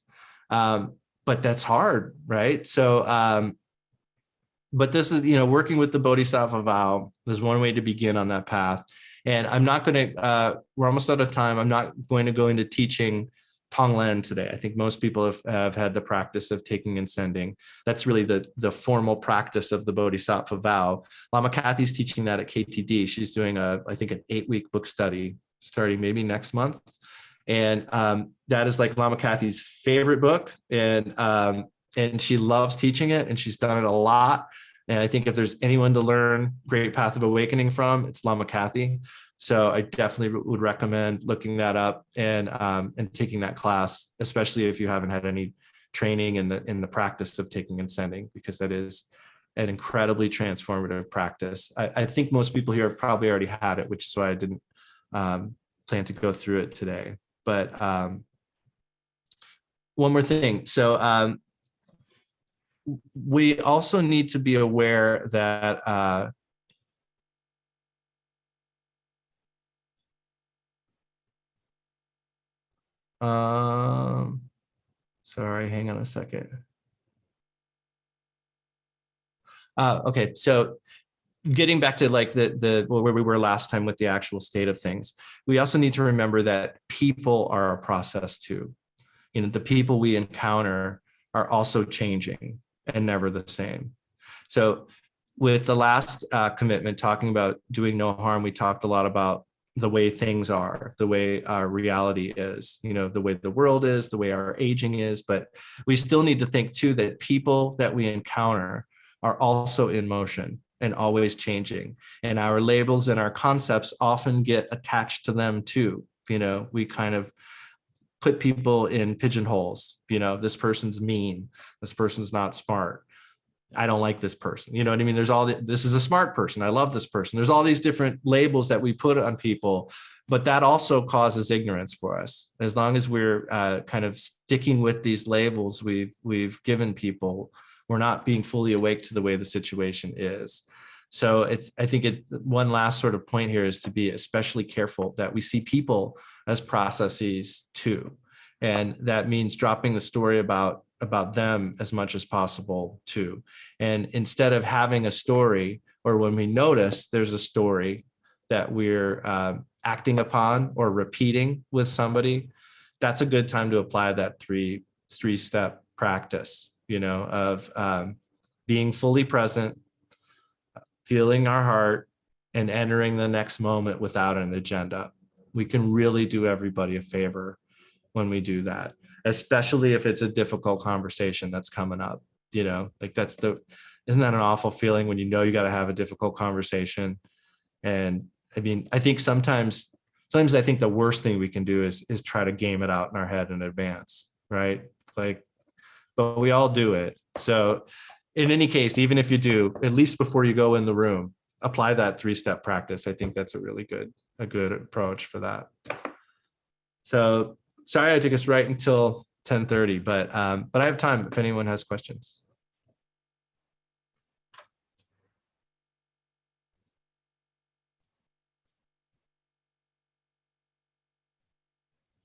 But that's hard, right? So, but this is, working with the Bodhisattva vow is one way to begin on that path. And I'm not going to, we're almost out of time. I'm not going to go into teaching Tonglen today. I think most people have had the practice of taking and sending. That's really the formal practice of the Bodhisattva vow. Lama Kathy's teaching that at KTD. She's doing I think an 8-week book study starting maybe next month. And that is like Lama Kathy's favorite book. And she loves teaching it, and she's done it a lot. And I think if there's anyone to learn Great Path of Awakening from, it's Lama Kathy. So I definitely would recommend looking that up and taking that class, especially if you haven't had any training in the practice of taking and sending, because that is an incredibly transformative practice. I think most people here have probably already had it, which is why I didn't plan to go through it today. But one more thing. So we also need to be aware that sorry, hang on a second. Okay, so getting back to like where we were last time with the actual state of things, we also need to remember that people are a process too. The people we encounter are also changing and never the same. So with the last commitment, talking about doing no harm, we talked a lot about the way things are, the way our reality is, the way the world is, the way our aging is. But we still need to think too that people that we encounter are also in motion and always changing. And our labels and our concepts often get attached to them too. We kind of put people in pigeonholes. This person's mean, this person's not smart. I don't like this person. You know what I mean? There's this is a smart person. I love this person. There's all these different labels that we put on people, but that also causes ignorance for us. As long as we're kind of sticking with these labels we've given people, we're not being fully awake to the way the situation is. So I think one last sort of point here is to be especially careful that we see people as processes too. And that means dropping the story about them as much as possible too. And instead of having a story, or when we notice there's a story that we're acting upon or repeating with somebody, that's a good time to apply that three-step practice, of being fully present, feeling our heart, and entering the next moment without an agenda. We can really do everybody a favor when we do that, especially if it's a difficult conversation that's coming up. Isn't that an awful feeling when you got to have a difficult conversation? And I mean, I think sometimes I think the worst thing we can do is try to game it out in our head in advance, right? But we all do it. So in any case, even if you do, at least before you go in the room, apply that three-step practice. I think that's a really good approach for that. So sorry I took us right until 10:30, but I have time if anyone has questions.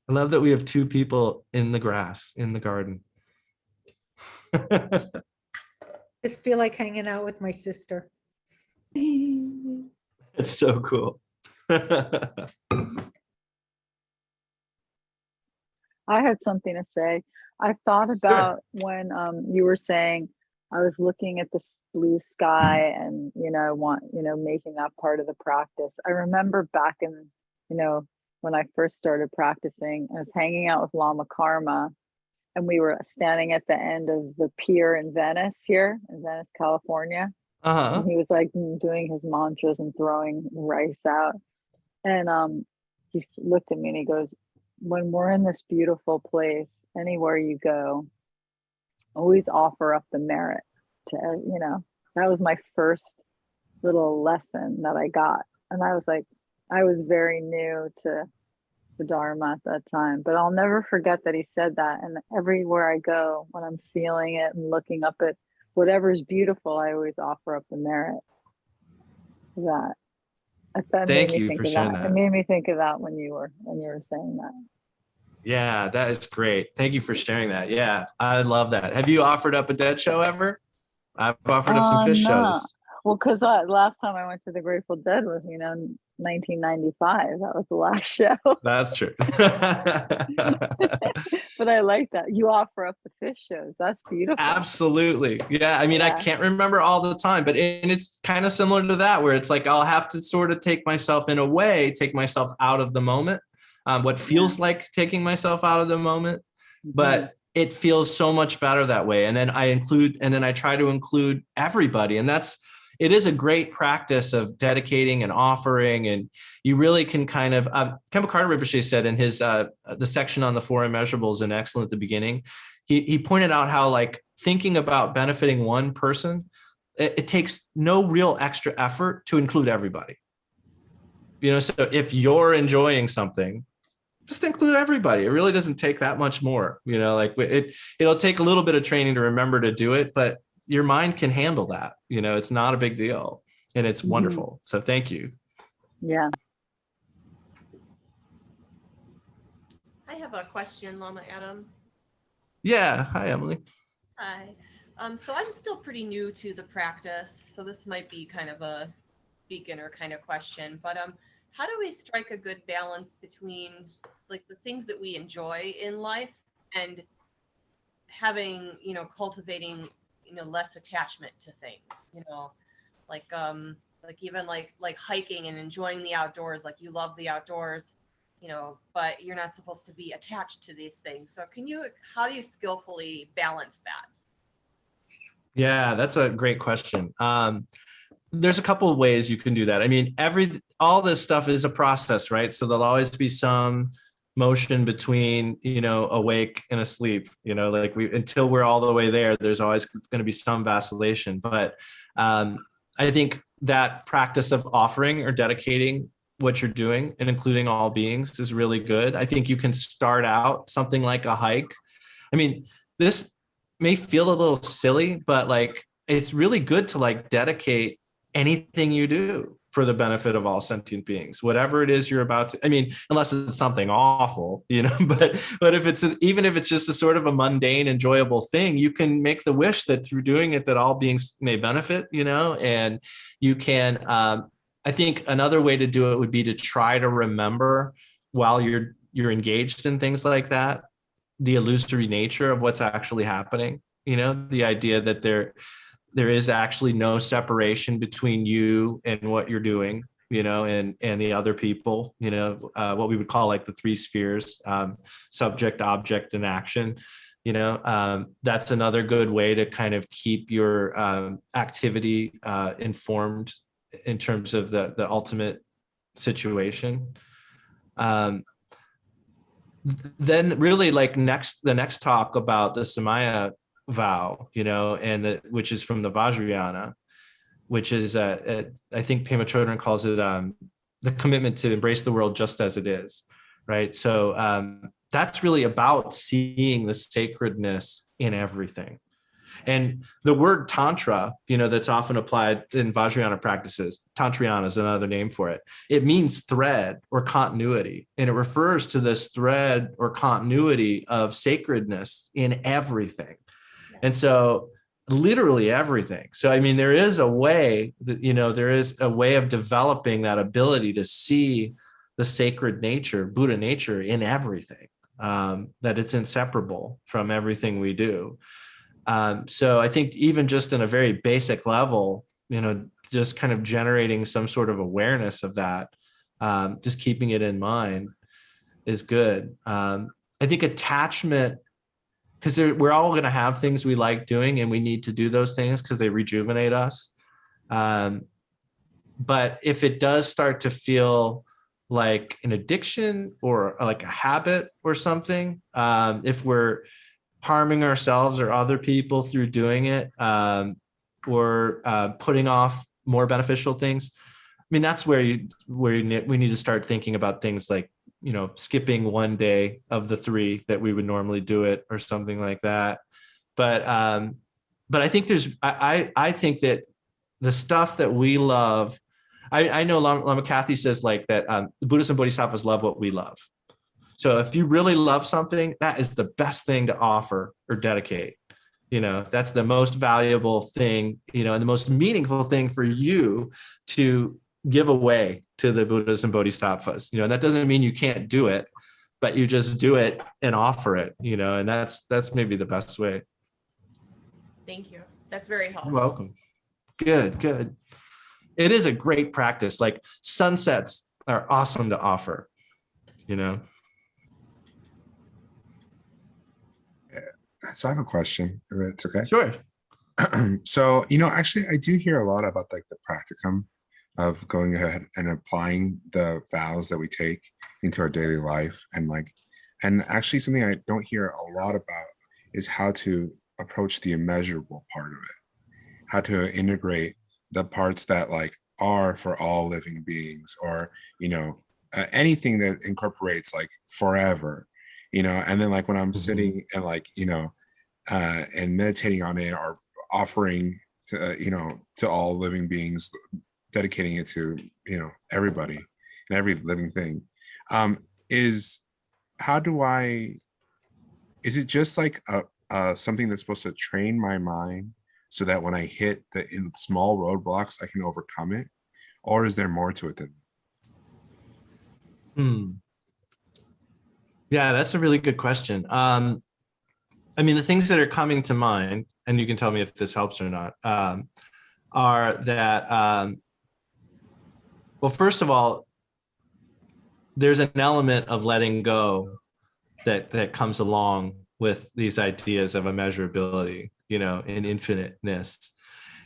I love that we have two people in the grass, in the garden. Just feel like hanging out with my sister. It's so cool. I had something to say. I thought about when you were saying, I was looking at this blue sky and, making that part of the practice. I remember back in, when I first started practicing, I was hanging out with Lama Karma, and we were standing at the end of the pier in Venice, California. And he was like doing his mantras and throwing rice out. And he looked at me and he goes, when we're in this beautiful place, anywhere you go, always offer up the merit to, that was my first little lesson that I got. And I was like, I was very new to the Dharma at that time, but I'll never forget that he said that. And everywhere I go, when I'm feeling it and looking up at whatever's beautiful, I always offer up the merit of that. Thank you for sharing that. It made me think of that when you were saying that. Yeah, that is great. Thank you for sharing that. Yeah, I love that. Have you offered up a dead show ever? I've offered up some fish shows. Well, because last time I went to the Grateful Dead was, 1995. That was the last show. That's true. But I like that. You offer up the fish shows. That's beautiful. Absolutely. Yeah. I mean, I can't remember all the time, but it's kind of similar to that, where it's like, I'll have to sort of take myself out of the moment. What feels like taking myself out of the moment, but it feels so much better that way. And then I try to include everybody. And it is a great practice of dedicating and offering. And you really can kind of, Kempa Carter Rinpoche said in his, the section on the four immeasurables and excellent at the beginning, he pointed out how like thinking about benefiting one person, it takes no real extra effort to include everybody. So if you're enjoying something, just include everybody. It really doesn't take that much more, it'll take a little bit of training to remember to do it, but your mind can handle that. It's not a big deal, and it's wonderful. So thank you. Yeah. I have a question, Lama Adam. Yeah. Hi, Emily. Hi. So I'm still pretty new to the practice, so this might be kind of a beginner kind of question, but how do we strike a good balance between like the things that we enjoy in life and having, cultivating, less attachment to things, like even like hiking and enjoying the outdoors, like you love the outdoors, but you're not supposed to be attached to these things. So how do you skillfully balance that? Yeah, that's a great question. There's a couple of ways you can do that. I mean, all this stuff is a process, right? So there'll always be some motion between, awake and asleep, like until we're all the way there, there's always going to be some vacillation. But I think that practice of offering or dedicating what you're doing and including all beings is really good. I think you can start out something like a hike. I mean, this may feel a little silly, but like, it's really good to like dedicate anything you do for the benefit of all sentient beings, whatever it is you're about to, I mean, unless it's something awful, but if it's, even if it's just a sort of a mundane, enjoyable thing, you can make the wish that through doing it, that all beings may benefit, and you can, I think another way to do it would be to try to remember while you're engaged in things like that, the illusory nature of what's actually happening, the idea that there is actually no separation between you and what you're doing, and the other people, what we would call like the three spheres, subject, object, and action. That's another good way to kind of keep your activity informed in terms of the ultimate situation. Then really like the next talk about the Samaya vow, which is from the Vajrayana, which is I think Pema Chodron calls it the commitment to embrace the world just as it is, right? So that's really about seeing the sacredness in everything. And the word tantra, that's often applied in Vajrayana practices, tantrayana is another name for it. It means thread or continuity. And it refers to this thread or continuity of sacredness in everything. And so literally everything. So, I mean, there is a way that, there is a way of developing that ability to see the sacred nature, Buddha nature in everything, that it's inseparable from everything we do. So I think even just in a very basic level, just kind of generating some sort of awareness of that, just keeping it in mind is good. I think attachment, because we're all going to have things we like doing and we need to do those things because they rejuvenate us. But if it does start to feel like an addiction or like a habit or something, if we're harming ourselves or other people through doing it, or putting off more beneficial things, I mean, that's where we need to start thinking about things like, skipping one day of the 3 that we would normally do it or something like that. But I think I think that the stuff that we love, I know Lama Kathy says like that, the Buddhists and Bodhisattvas love what we love. So if you really love something, that is the best thing to offer or dedicate. That's the most valuable thing, and the most meaningful thing for you to give away to the Buddhas and Bodhisattvas. And that doesn't mean you can't do it, but you just do it and offer it, and that's maybe the best way. Thank you. That's very helpful. You're welcome. Good. It is a great practice. Like sunsets are awesome to offer, So I have a question, if it's okay. Sure. So, actually, I do hear a lot about like the practicum of going ahead and applying the vows that we take into our daily life. And actually something I don't hear a lot about is how to approach the immeasurable part of it, how to integrate the parts that like are for all living beings, or, anything that incorporates like forever, and then like when I'm sitting and like, and meditating on it or offering to, to all living beings, dedicating it to, everybody and every living thing, is it just like something that's supposed to train my mind so that when I hit the small roadblocks, I can overcome it? Or is there more to it than? Yeah, that's a really good question. I mean, the things that are coming to mind, and you can tell me if this helps or not, are that, well, first of all, there's an element of letting go that comes along with these ideas of immeasurability, and infiniteness.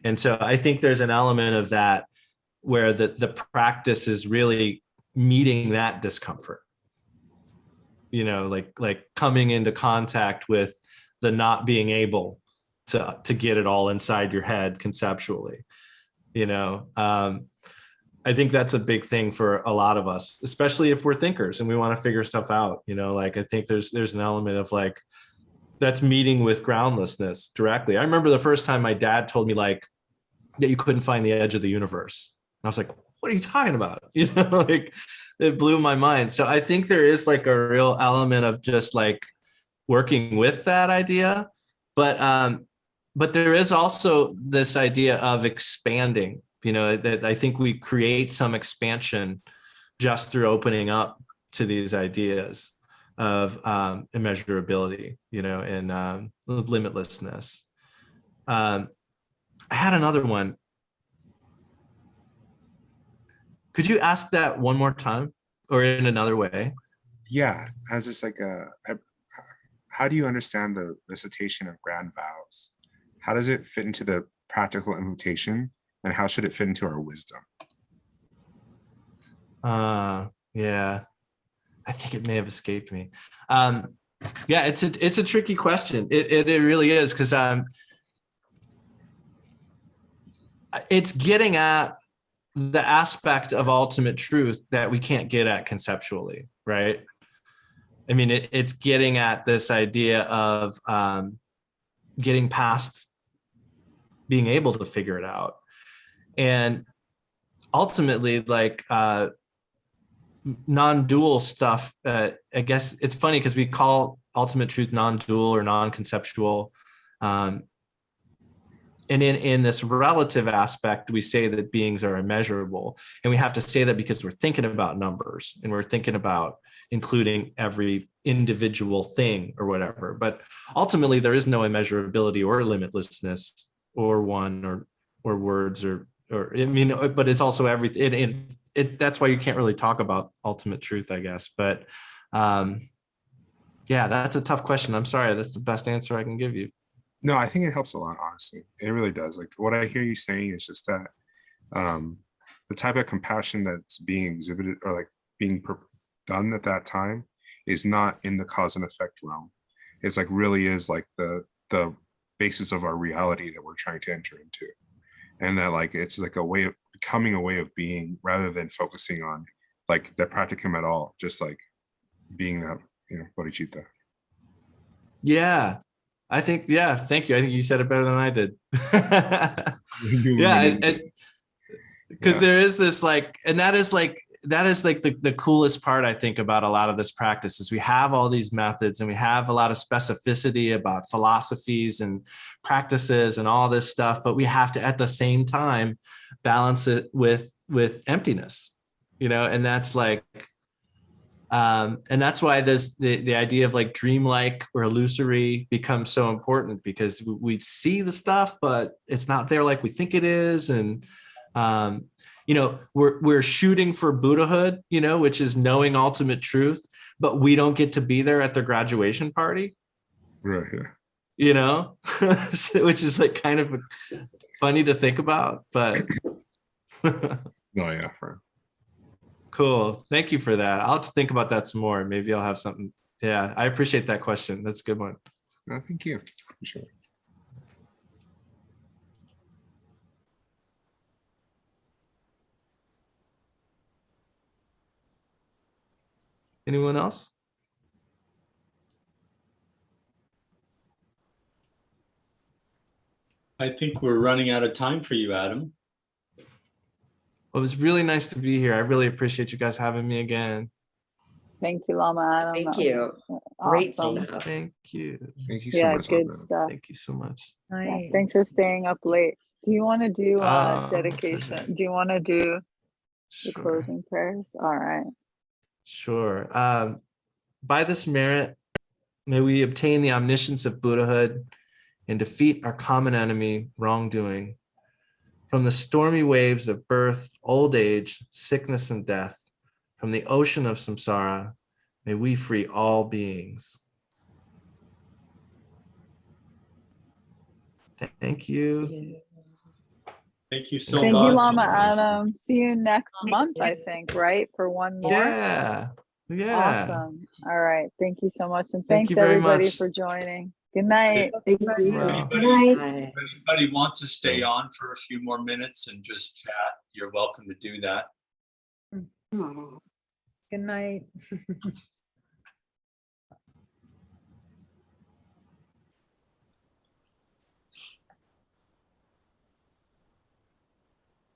And so I think there's an element of that where the practice is really meeting that discomfort. you know, like coming into contact with the not being able to get it all inside your head conceptually, you know. I think that's a big thing for a lot of us, especially if we're thinkers and we want to figure stuff out, you know. Like I think there's an element of like that's meeting with groundlessness directly. I remember the first time my dad told me like that you couldn't find the edge of the universe. And I was like, what are you talking about? You know, like it blew my mind. So I think there is like a real element of just like working with that idea. But there is also this idea of expanding, you know, that I think we create some expansion just through opening up to these ideas of immeasurability, you know, and limitlessness. I had another one. Could you ask that one more time or in another way? Yeah, as just like how do you understand the recitation of grand vows? How does it fit into the practical implementation, and how should it fit into our wisdom? Yeah, I think it may have escaped me. Yeah, it's a tricky question. It really is, because it's getting at the aspect of ultimate truth that we can't get at conceptually, right? I mean, it's getting at this idea of getting past being able to figure it out. And ultimately, like non-dual stuff, I guess it's funny because we call ultimate truth non-dual or non-conceptual. And in this relative aspect, we say that beings are immeasurable. And we have to say that because we're thinking about numbers and we're thinking about including every individual thing or whatever. But ultimately, there is no immeasurability or limitlessness or one or words or I mean, but it's also everything. That's why you can't really talk about ultimate truth, I guess. But yeah, that's a tough question. I'm sorry. That's the best answer I can give you. No, I think it helps a lot, honestly. It really does. Like what I hear you saying is just that the type of compassion that's being exhibited or like being done at that time is not in the cause and effect realm. It's like really is like the basis of our reality that we're trying to enter into. And that like it's like a way of becoming a way of being rather than focusing on like the practicum at all, just like being that, you know, bodhicitta. Yeah, I think, yeah, thank you. I think you said it better than I did. Yeah, because there is this like, and that is like the coolest part I think about a lot of this practice is we have all these methods and we have a lot of specificity about philosophies and practices and all this stuff, but we have to at the same time balance it with emptiness, you know. And that's like and that's why the idea of like dreamlike or illusory becomes so important, because we see the stuff but it's not there like we think it is. And you know, we're shooting for Buddhahood, you know, which is knowing ultimate truth, but we don't get to be there at the graduation party, right. Yeah. you know, which is like kind of funny to think about, but No, yeah, friend. cool. Thank you for that. I'll have to think about that some more. Maybe I'll have something. Yeah, I appreciate that question. That's a good one. No, thank you. Sure. Anyone else? I think we're running out of time for you, Adam. Well, it was really nice to be here. I really appreciate you guys having me again. Thank you, Lama Adam. Thank That you. was Great awesome. stuff. Thank you. Thank you so Yeah, much. good Alvin. stuff. Thank you so much. Yeah, Nice. thanks for staying up late. Do you want to do Pleasure. dedication? Do you want to do the Sure. closing prayers? All right. Sure. By this merit, may we obtain the omniscience of Buddhahood and defeat our common enemy, wrongdoing. From the stormy waves of birth, old age, sickness, and death, from the ocean of samsara, may we free all beings. Thank you. Thank you so Thank much. you, Lama Adam. See you next Thank month, I you. think, right? For one more. Yeah. Yeah. Awesome. All right. Thank you so much. And Thank thanks you very everybody much. for joining. Good night. Bye. Well, If anybody wants to stay on for a few more minutes and just chat, you're welcome to do that. Good night.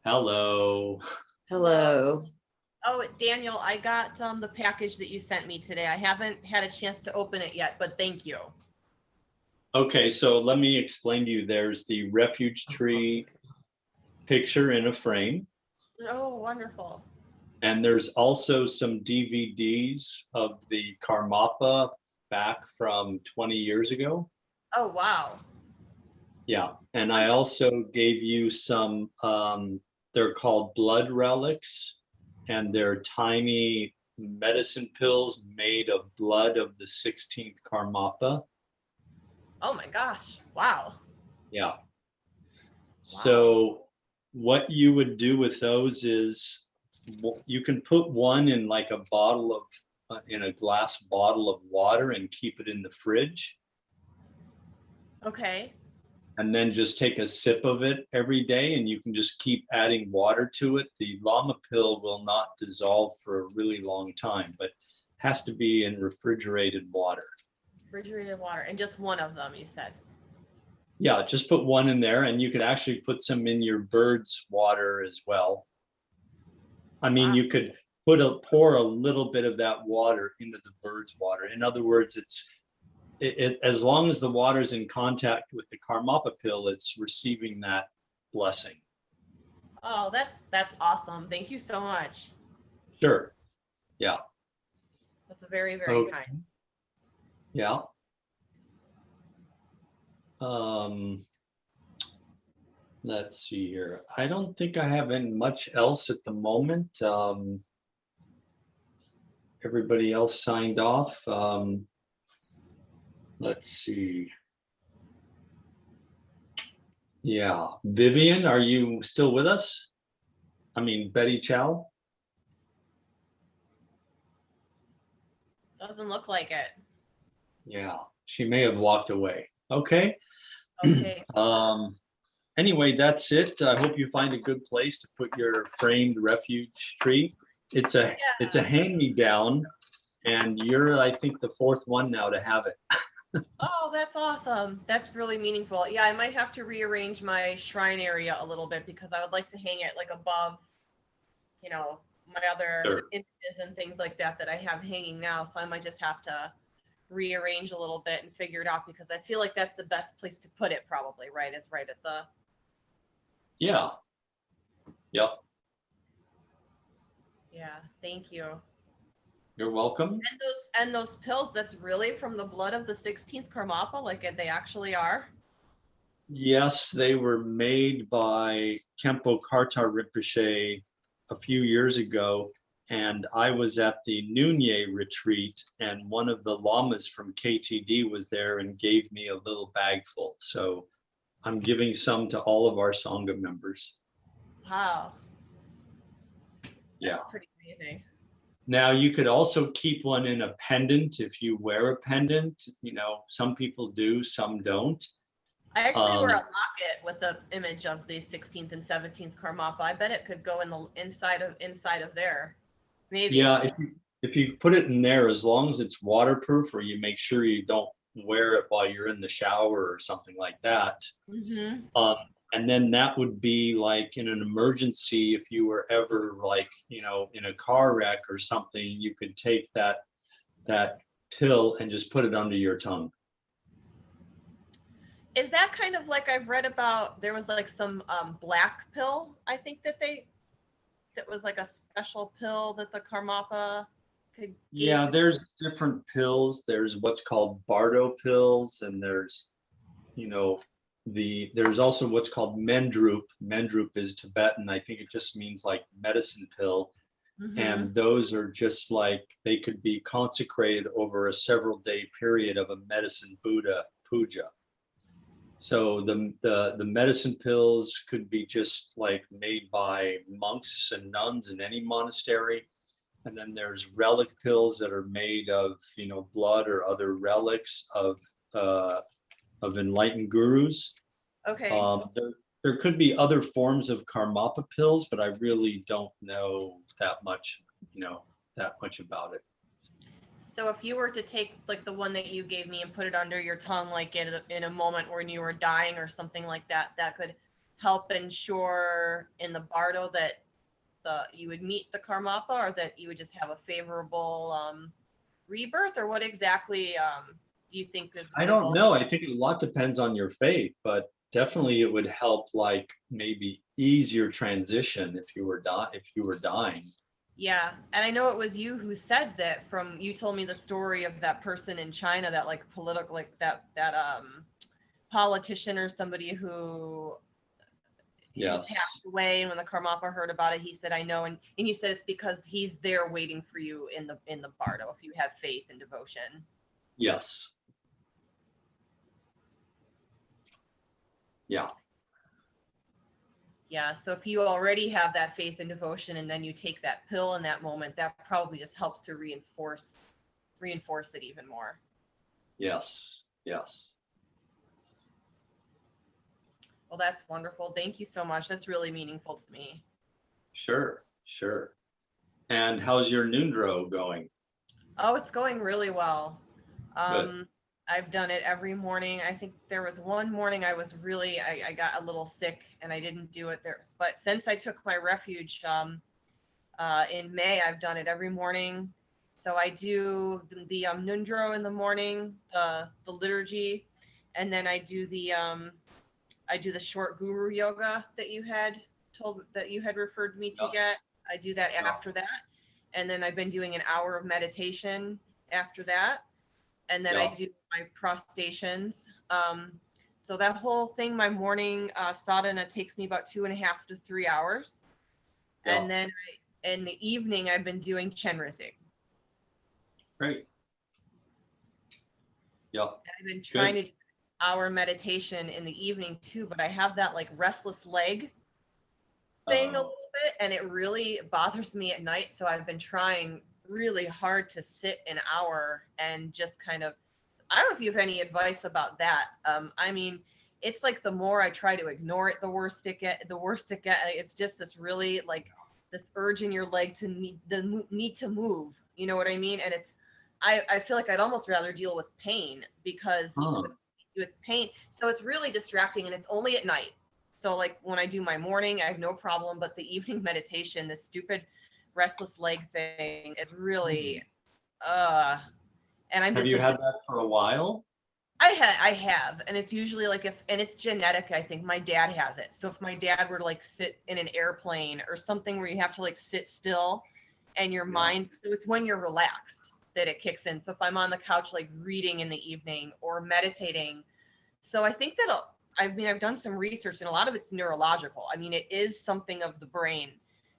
Hello. Hello. Oh, Daniel, I got the package that you sent me today. I haven't had a chance to open it yet, but thank you. Okay, so let me explain to you. There's the refuge tree picture in a frame, Oh, wonderful. and there's also some DVDs of the Karmapa back from 20 years ago. Oh, wow. Yeah, and I also gave you some, they're called blood relics, and they're tiny medicine pills made of blood of the 16th Karmapa. Oh my gosh. Wow. Yeah. So what you would do with those is you can put one in like a bottle of, in a glass bottle of water and keep it in the fridge. Okay. And then just take a sip of it every day, and you can just keep adding water to it. The Lama pill will not dissolve for a really long time, but has to be in refrigerated water. Refrigerated water. And just one of them, you said. Yeah, just put one in there, and you could actually put some in your bird's water as well. I mean, Wow. you could pour a little bit of that water into the bird's water. In other words, as long as the water is in contact with the Karmapa pill, it's receiving that blessing. Oh, that's awesome. Thank you so much. Sure. Yeah. That's very, very Okay. kind. Yeah. Let's see here. I don't think I have any much else at the moment. Everybody else signed off. Let's see. Yeah, Vivian, are you still with us? I mean, Betty Chow? Doesn't look like it. Yeah, she may have walked away. Okay. Okay. Anyway, that's it. I hope you find a good place to put your framed refuge tree. It's a hand-me-down, and you're, I think, the fourth one now to have it. Oh, that's awesome. That's really meaningful. Yeah, I might have to rearrange my shrine area a little bit because I would like to hang it like above, my other Sure. images and things like that that I have hanging now. So I might just have to rearrange a little bit and figure it out because I feel like that's the best place to put it probably, right? Is right at the. Yeah. Yep. Yeah, thank you. You're welcome. And those pills, that's really from the blood of the 16th Karmapa, like they actually are. Yes, they were made by Kempo Kartar Rinpoche a few years ago, and I was at the Nunye retreat, and one of the lamas from KTD was there and gave me a little bag full. So I'm giving some to all of our Sangha members. Wow. Yeah. That's pretty amazing. Now you could also keep one in a pendant if you wear a pendant. Some people do, some don't. I actually wear a locket with the image of the 16th and 17th Karmapa. I bet it could go in the inside of there. Maybe. Yeah, if you put it in there, as long as it's waterproof, or you make sure you don't wear it while you're in the shower or something like that. Mm-hmm. And then that would be like in an emergency, if you were ever like, in a car wreck or something, you could take that pill and just put it under your tongue. Is that kind of like I've read about? There was like some black pill, I think that was like a special pill that the Karmapa could. Yeah, there's different pills. There's what's called Bardo pills, and there's there's also what's called Mendrup. Mendrup is Tibetan. I think it just means like medicine pill. Mm-hmm. And those are just like, they could be consecrated over a several day period of a medicine Buddha puja. So the medicine pills could be just like made by monks and nuns in any monastery. And then there's relic pills that are made of, blood or other relics of enlightened gurus. Okay. There could be other forms of karmapa pills, but I really don't know that much about it. So if you were to take like the one that you gave me and put it under your tongue, like in a moment when you were dying or something like that, that could help ensure in the bardo that you would meet the karmapa, or that you would just have a favorable rebirth, or what exactly do you think is? I don't know. I think a lot depends on your faith, but definitely it would help, like maybe ease your transition if you were dying. Yeah, and I know it was you who said that. You told me the story of that person in China, that like political, like that politician or somebody who Yes. passed away, and when the karmapa heard about it, he said, I know, and you said it's because he's there waiting for you in the bardo if you have faith and devotion. Yes. Yeah. Yeah, so if you already have that faith and devotion and then you take that pill in that moment, that probably just helps to reinforce it even more. Yes. Yes. Well, that's wonderful. Thank you so much. That's really meaningful to me. Sure. Sure. And how's your Nundro going? Oh, it's going really well. Good. I've done it every morning. I think there was one morning I got a little sick and I didn't do it there. But since I took my refuge in May, I've done it every morning. So I do the Nundro in the morning, the liturgy, and then I do the short guru yoga that you had referred me to get. I do that after that. And then I've been doing an hour of meditation after that. And then I do my prostrations. So that whole thing, my morning sadhana takes me about 2.5 to 3 hours. And then in the evening, I've been doing Chenrezig. Great. Yeah. And I've been trying to do hour meditation in the evening too, but I have that like restless leg thing a little bit, and it really bothers me at night. So I've been trying really hard to sit an hour and just kind of, I don't know if you have any advice about that. I mean, it's like the more I try to ignore it, the worse it gets. It's just this really like this urge in your leg to need to move. You know what I mean? And I feel like I'd almost rather deal with pain, because with pain, so it's really distracting, and it's only at night. So like when I do my morning, I have no problem, but the evening meditation, this stupid restless leg thing is really and I'm Have just you had that for a while? I have, and it's usually like and it's genetic. I think my dad has it. So if my dad were to like sit in an airplane or something where you have to like sit still and your mind, so it's when you're relaxed that it kicks in. So if I'm on the couch like reading in the evening or meditating, so I think that I've done some research, and a lot of it's neurological. I mean, it is something of the brain.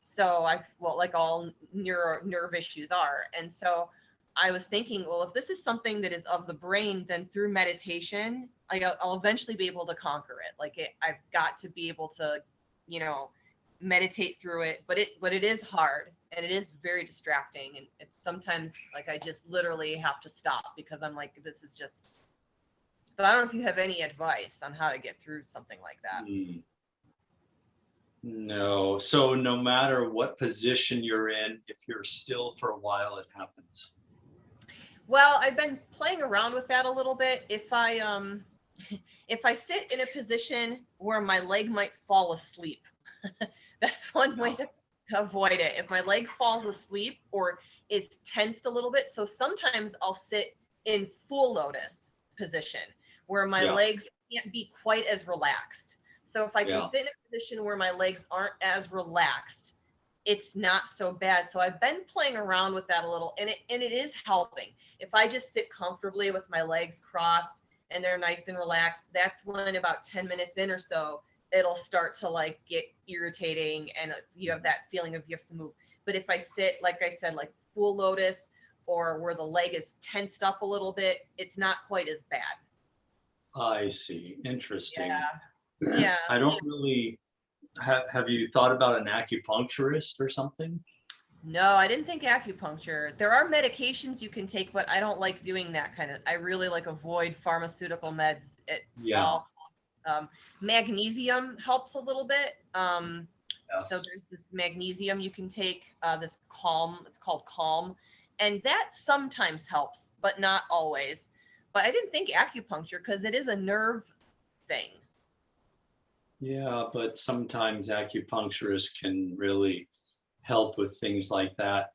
So like all nerve issues are. And so I was thinking, well, if this is something that is of the brain, then through meditation, I'll eventually be able to conquer it. I've got to be able to, meditate through it, but it is hard, and it is very distracting. And sometimes like, I just literally have to stop, because I'm like, this is just, so I don't know if you have any advice on how to get through something like that. No. So no matter what position you're in, if you're still for a while, it happens. Well, I've been playing around with that a little bit. If I sit in a position where my leg might fall asleep, that's one way to avoid it. If my leg falls asleep or is tensed a little bit, so sometimes I'll sit in full lotus position where my legs can't be quite as relaxed. So if I can sit in a position where my legs aren't as relaxed, it's not so bad. So I've been playing around with that a little, and it is helping. If I just sit comfortably with my legs crossed and they're nice and relaxed, that's when about 10 minutes in or so, it'll start to like get irritating, and you have that feeling of you have to move. But if I sit, like I said, like full lotus, or where the leg is tensed up a little bit, it's not quite as bad. I see. Interesting. Yeah. I don't really have you thought about an acupuncturist or something? No, I didn't think acupuncture. There are medications you can take, but I don't like doing that kind of. I really like avoid pharmaceutical meds at Yeah. all. Magnesium helps a little bit. So Yes. there's this magnesium you can take. This Calm. It's called Calm, and that sometimes helps, but not always. But I didn't think acupuncture because it is a nerve thing. Yeah, but sometimes acupuncturists can really help with things like that.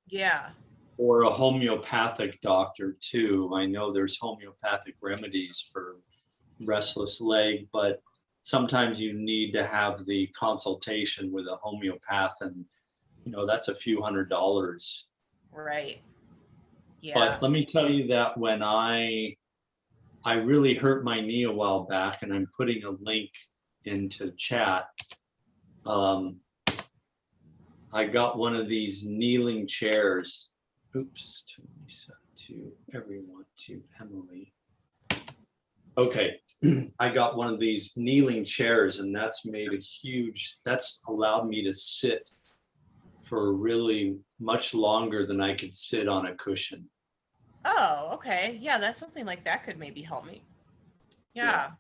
Yeah. Or a homeopathic doctor too. I know there's homeopathic remedies for restless leg, but sometimes you need to have the consultation with a homeopath, and that's a few $100s. Right. Yeah. But let me tell you that when I really hurt my knee a while back, and I'm putting a link into chat. I got one of these kneeling chairs. Oops, to Lisa, to everyone, to Emily. Okay, I got one of these kneeling chairs, and that's allowed me to sit for really much longer than I could sit on a cushion. Oh, okay. Yeah, that's something like that could maybe help me. Yeah.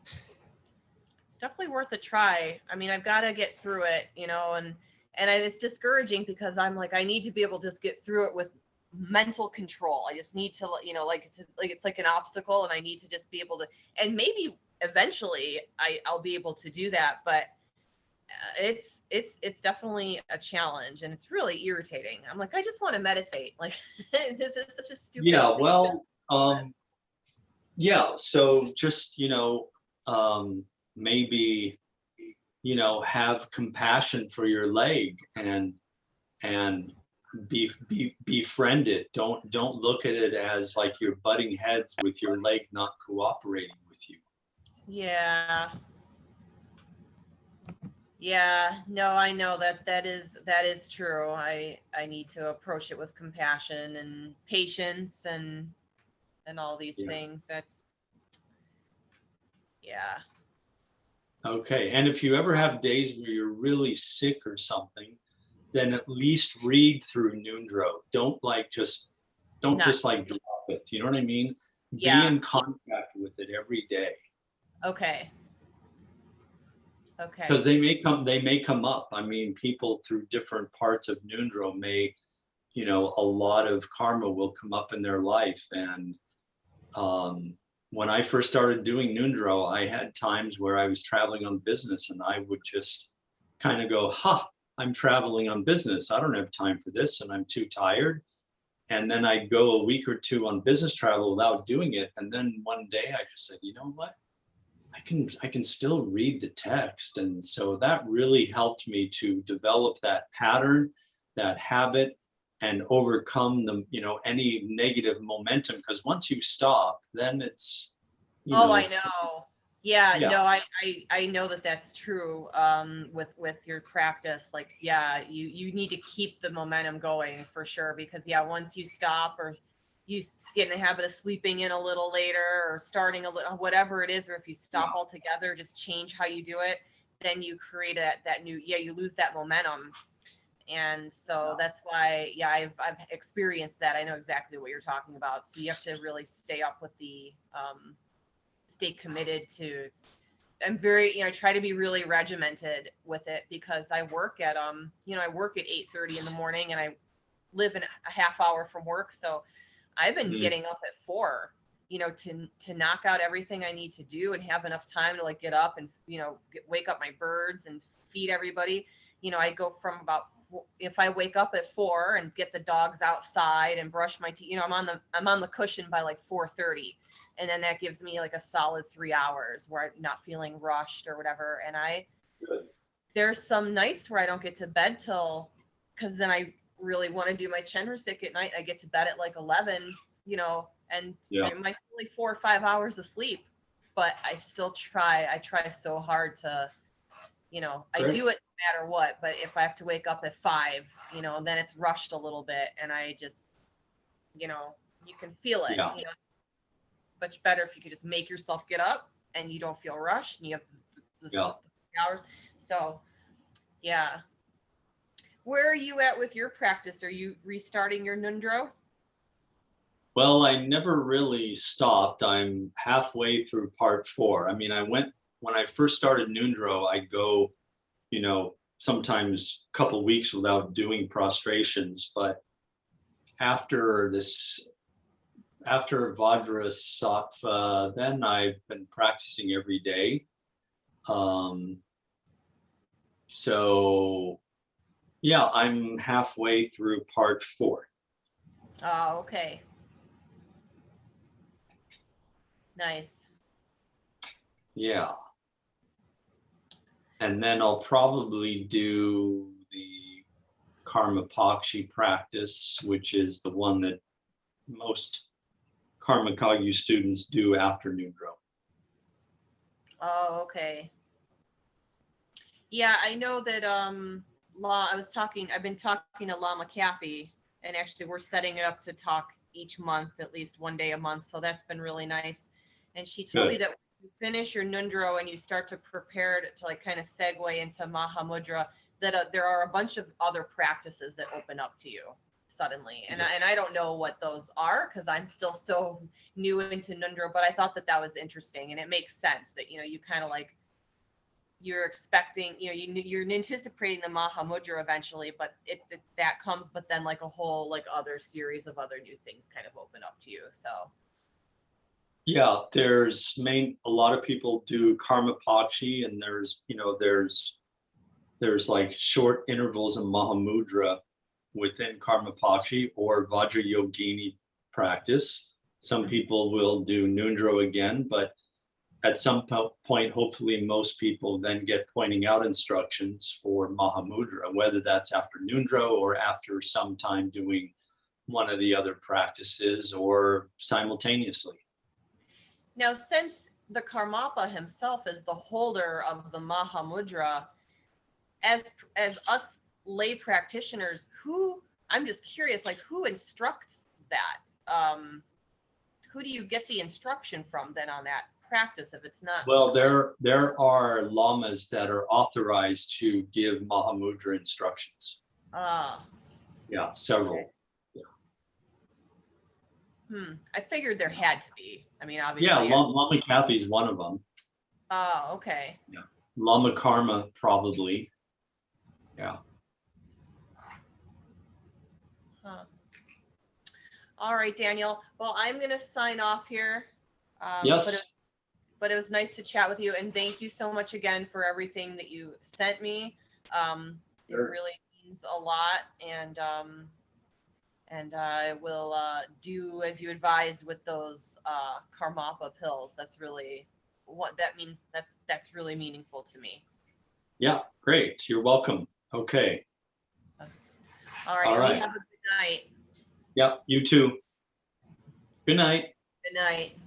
It's definitely worth a try. I mean, I've got to get through it, and it's discouraging because I'm like, I need to be able to just get through it with mental control. I just need to, it's like an obstacle, and I need to just be able to, and maybe eventually I'll be able to do that, but it's definitely a challenge, and it's really irritating. I'm like, I just want to meditate. Like, this is such a stupid Yeah, thing. well, yeah, so just, maybe, have compassion for your leg, and befriend it. Don't look at it as like you're butting heads with your leg not cooperating with you. Yeah. Yeah, no, I know that is true. I need to approach it with compassion and patience and all these Yeah. things. That's yeah. Okay, and if you ever have days where you're really sick or something, then at least read through Noondro. Don't Not just like drop it. You know what I mean? Be yeah. in contact with it every day. Okay. Okay. Because they may come up. I mean, people through different parts of Noondro may, a lot of karma will come up in their life. And when I first started doing Noondro, I had times where I was traveling on business, and I would just kind of go, I'm traveling on business. I don't have time for this, and I'm too tired. And then I'd go a week or two on business travel without doing it. And then one day I just said, you know what? I can still read the text. And so that really helped me to develop that pattern, that habit, and overcome any negative momentum. Because once you stop, then it's, I know. Yeah, Yeah. no, I know that that's true. With your practice, like, yeah, you need to keep the momentum going for sure, because yeah, once you stop, or you get in the habit of sleeping in a little later, or starting a little, whatever it is, or if you stop altogether, just change how you do it, then you create that new, you lose that momentum. And so that's why, I've experienced that. I know exactly what you're talking about. So you have to really stay up with the, stay committed to, I'm very, I try to be really regimented with it, because I work at, I work at 8:30 in the morning, and I live in a half hour from work. So I've been getting up at 4, to knock out everything I need to do, and have enough time to like get up and, wake up my birds and feed everybody. I go from about, if I wake up at 4 and get the dogs outside and brush my teeth, I'm on the cushion by like 4:30. And then that gives me like a solid 3 hours where I'm not feeling rushed or whatever. And there's some nights where I don't get to bed till, because then I really want to do my Chenrysik at night. I get to bed at like 11, and I might only 4 or 5 hours of sleep, but I still try. I try so hard to, I do it no matter what. But if I have to wake up at 5, then it's rushed a little bit, and I just, you can feel it. Yeah. Much better if you could just make yourself get up, and you don't feel rushed, and you have the 3 hours. So, yeah. Where are you at with your practice? Are you restarting your Nundro? Well, I never really stopped. I'm halfway through part 4. I mean, when I first started Nundro, I go, sometimes a couple weeks without doing prostrations, but after Vajrasattva, then I've been practicing every day. So yeah, I'm halfway through part 4. Oh, okay. Nice. Yeah. And then I'll probably do the Karma Pakshi practice, which is the one that most Karma Kagyu students do after Nundro. Oh, okay. Yeah, I know that I've been talking to Lama Kathy, and actually we're setting it up to talk each month, at least one day a month. So that's been really nice. And she told me Good. that when you finish your Nundro and you start to prepare to like kind of segue into Mahamudra, that there are a bunch of other practices that open up to you suddenly. And Yes. I don't know what those are because I'm still so new into Nundro, but I thought that was interesting, and it makes sense that, you kind of like, you're expecting, you're anticipating the Mahamudra eventually, but that comes, but then like a whole like other series of other new things kind of open up to you. So Yeah, a lot of people do Karma Pakshi, and there's like short intervals of Mahamudra within Karma Pakshi or Vajra Yogini practice. Some people will do Nundro again, but at some point, hopefully most people then get pointing out instructions for Mahamudra, whether that's after Nundro or after some time doing one of the other practices or simultaneously. now, since the Karmapa himself is the holder of the Mahamudra, as us lay practitioners, I'm just curious, like who instructs that? Who do you get the instruction from then on that practice if it's not? Well, there are lamas that are authorized to give Mahamudra instructions. Yeah, several. I figured there had to be. I mean, obviously. Yeah, Lama Kathy's one of them. Oh, okay. Yeah, Lama Karma probably. Yeah. Huh. All right, Daniel. Well, I'm going to sign off here. Yes. But it was nice to chat with you, and thank you so much again for everything that you sent me. It really means a lot, and I will do as you advised with those Karmapa pills. That's really what that means. That's really meaningful to me. Yeah, great. You're welcome. Okay. All right. All right. You have a good night. Yep, you too. Good night. Good night.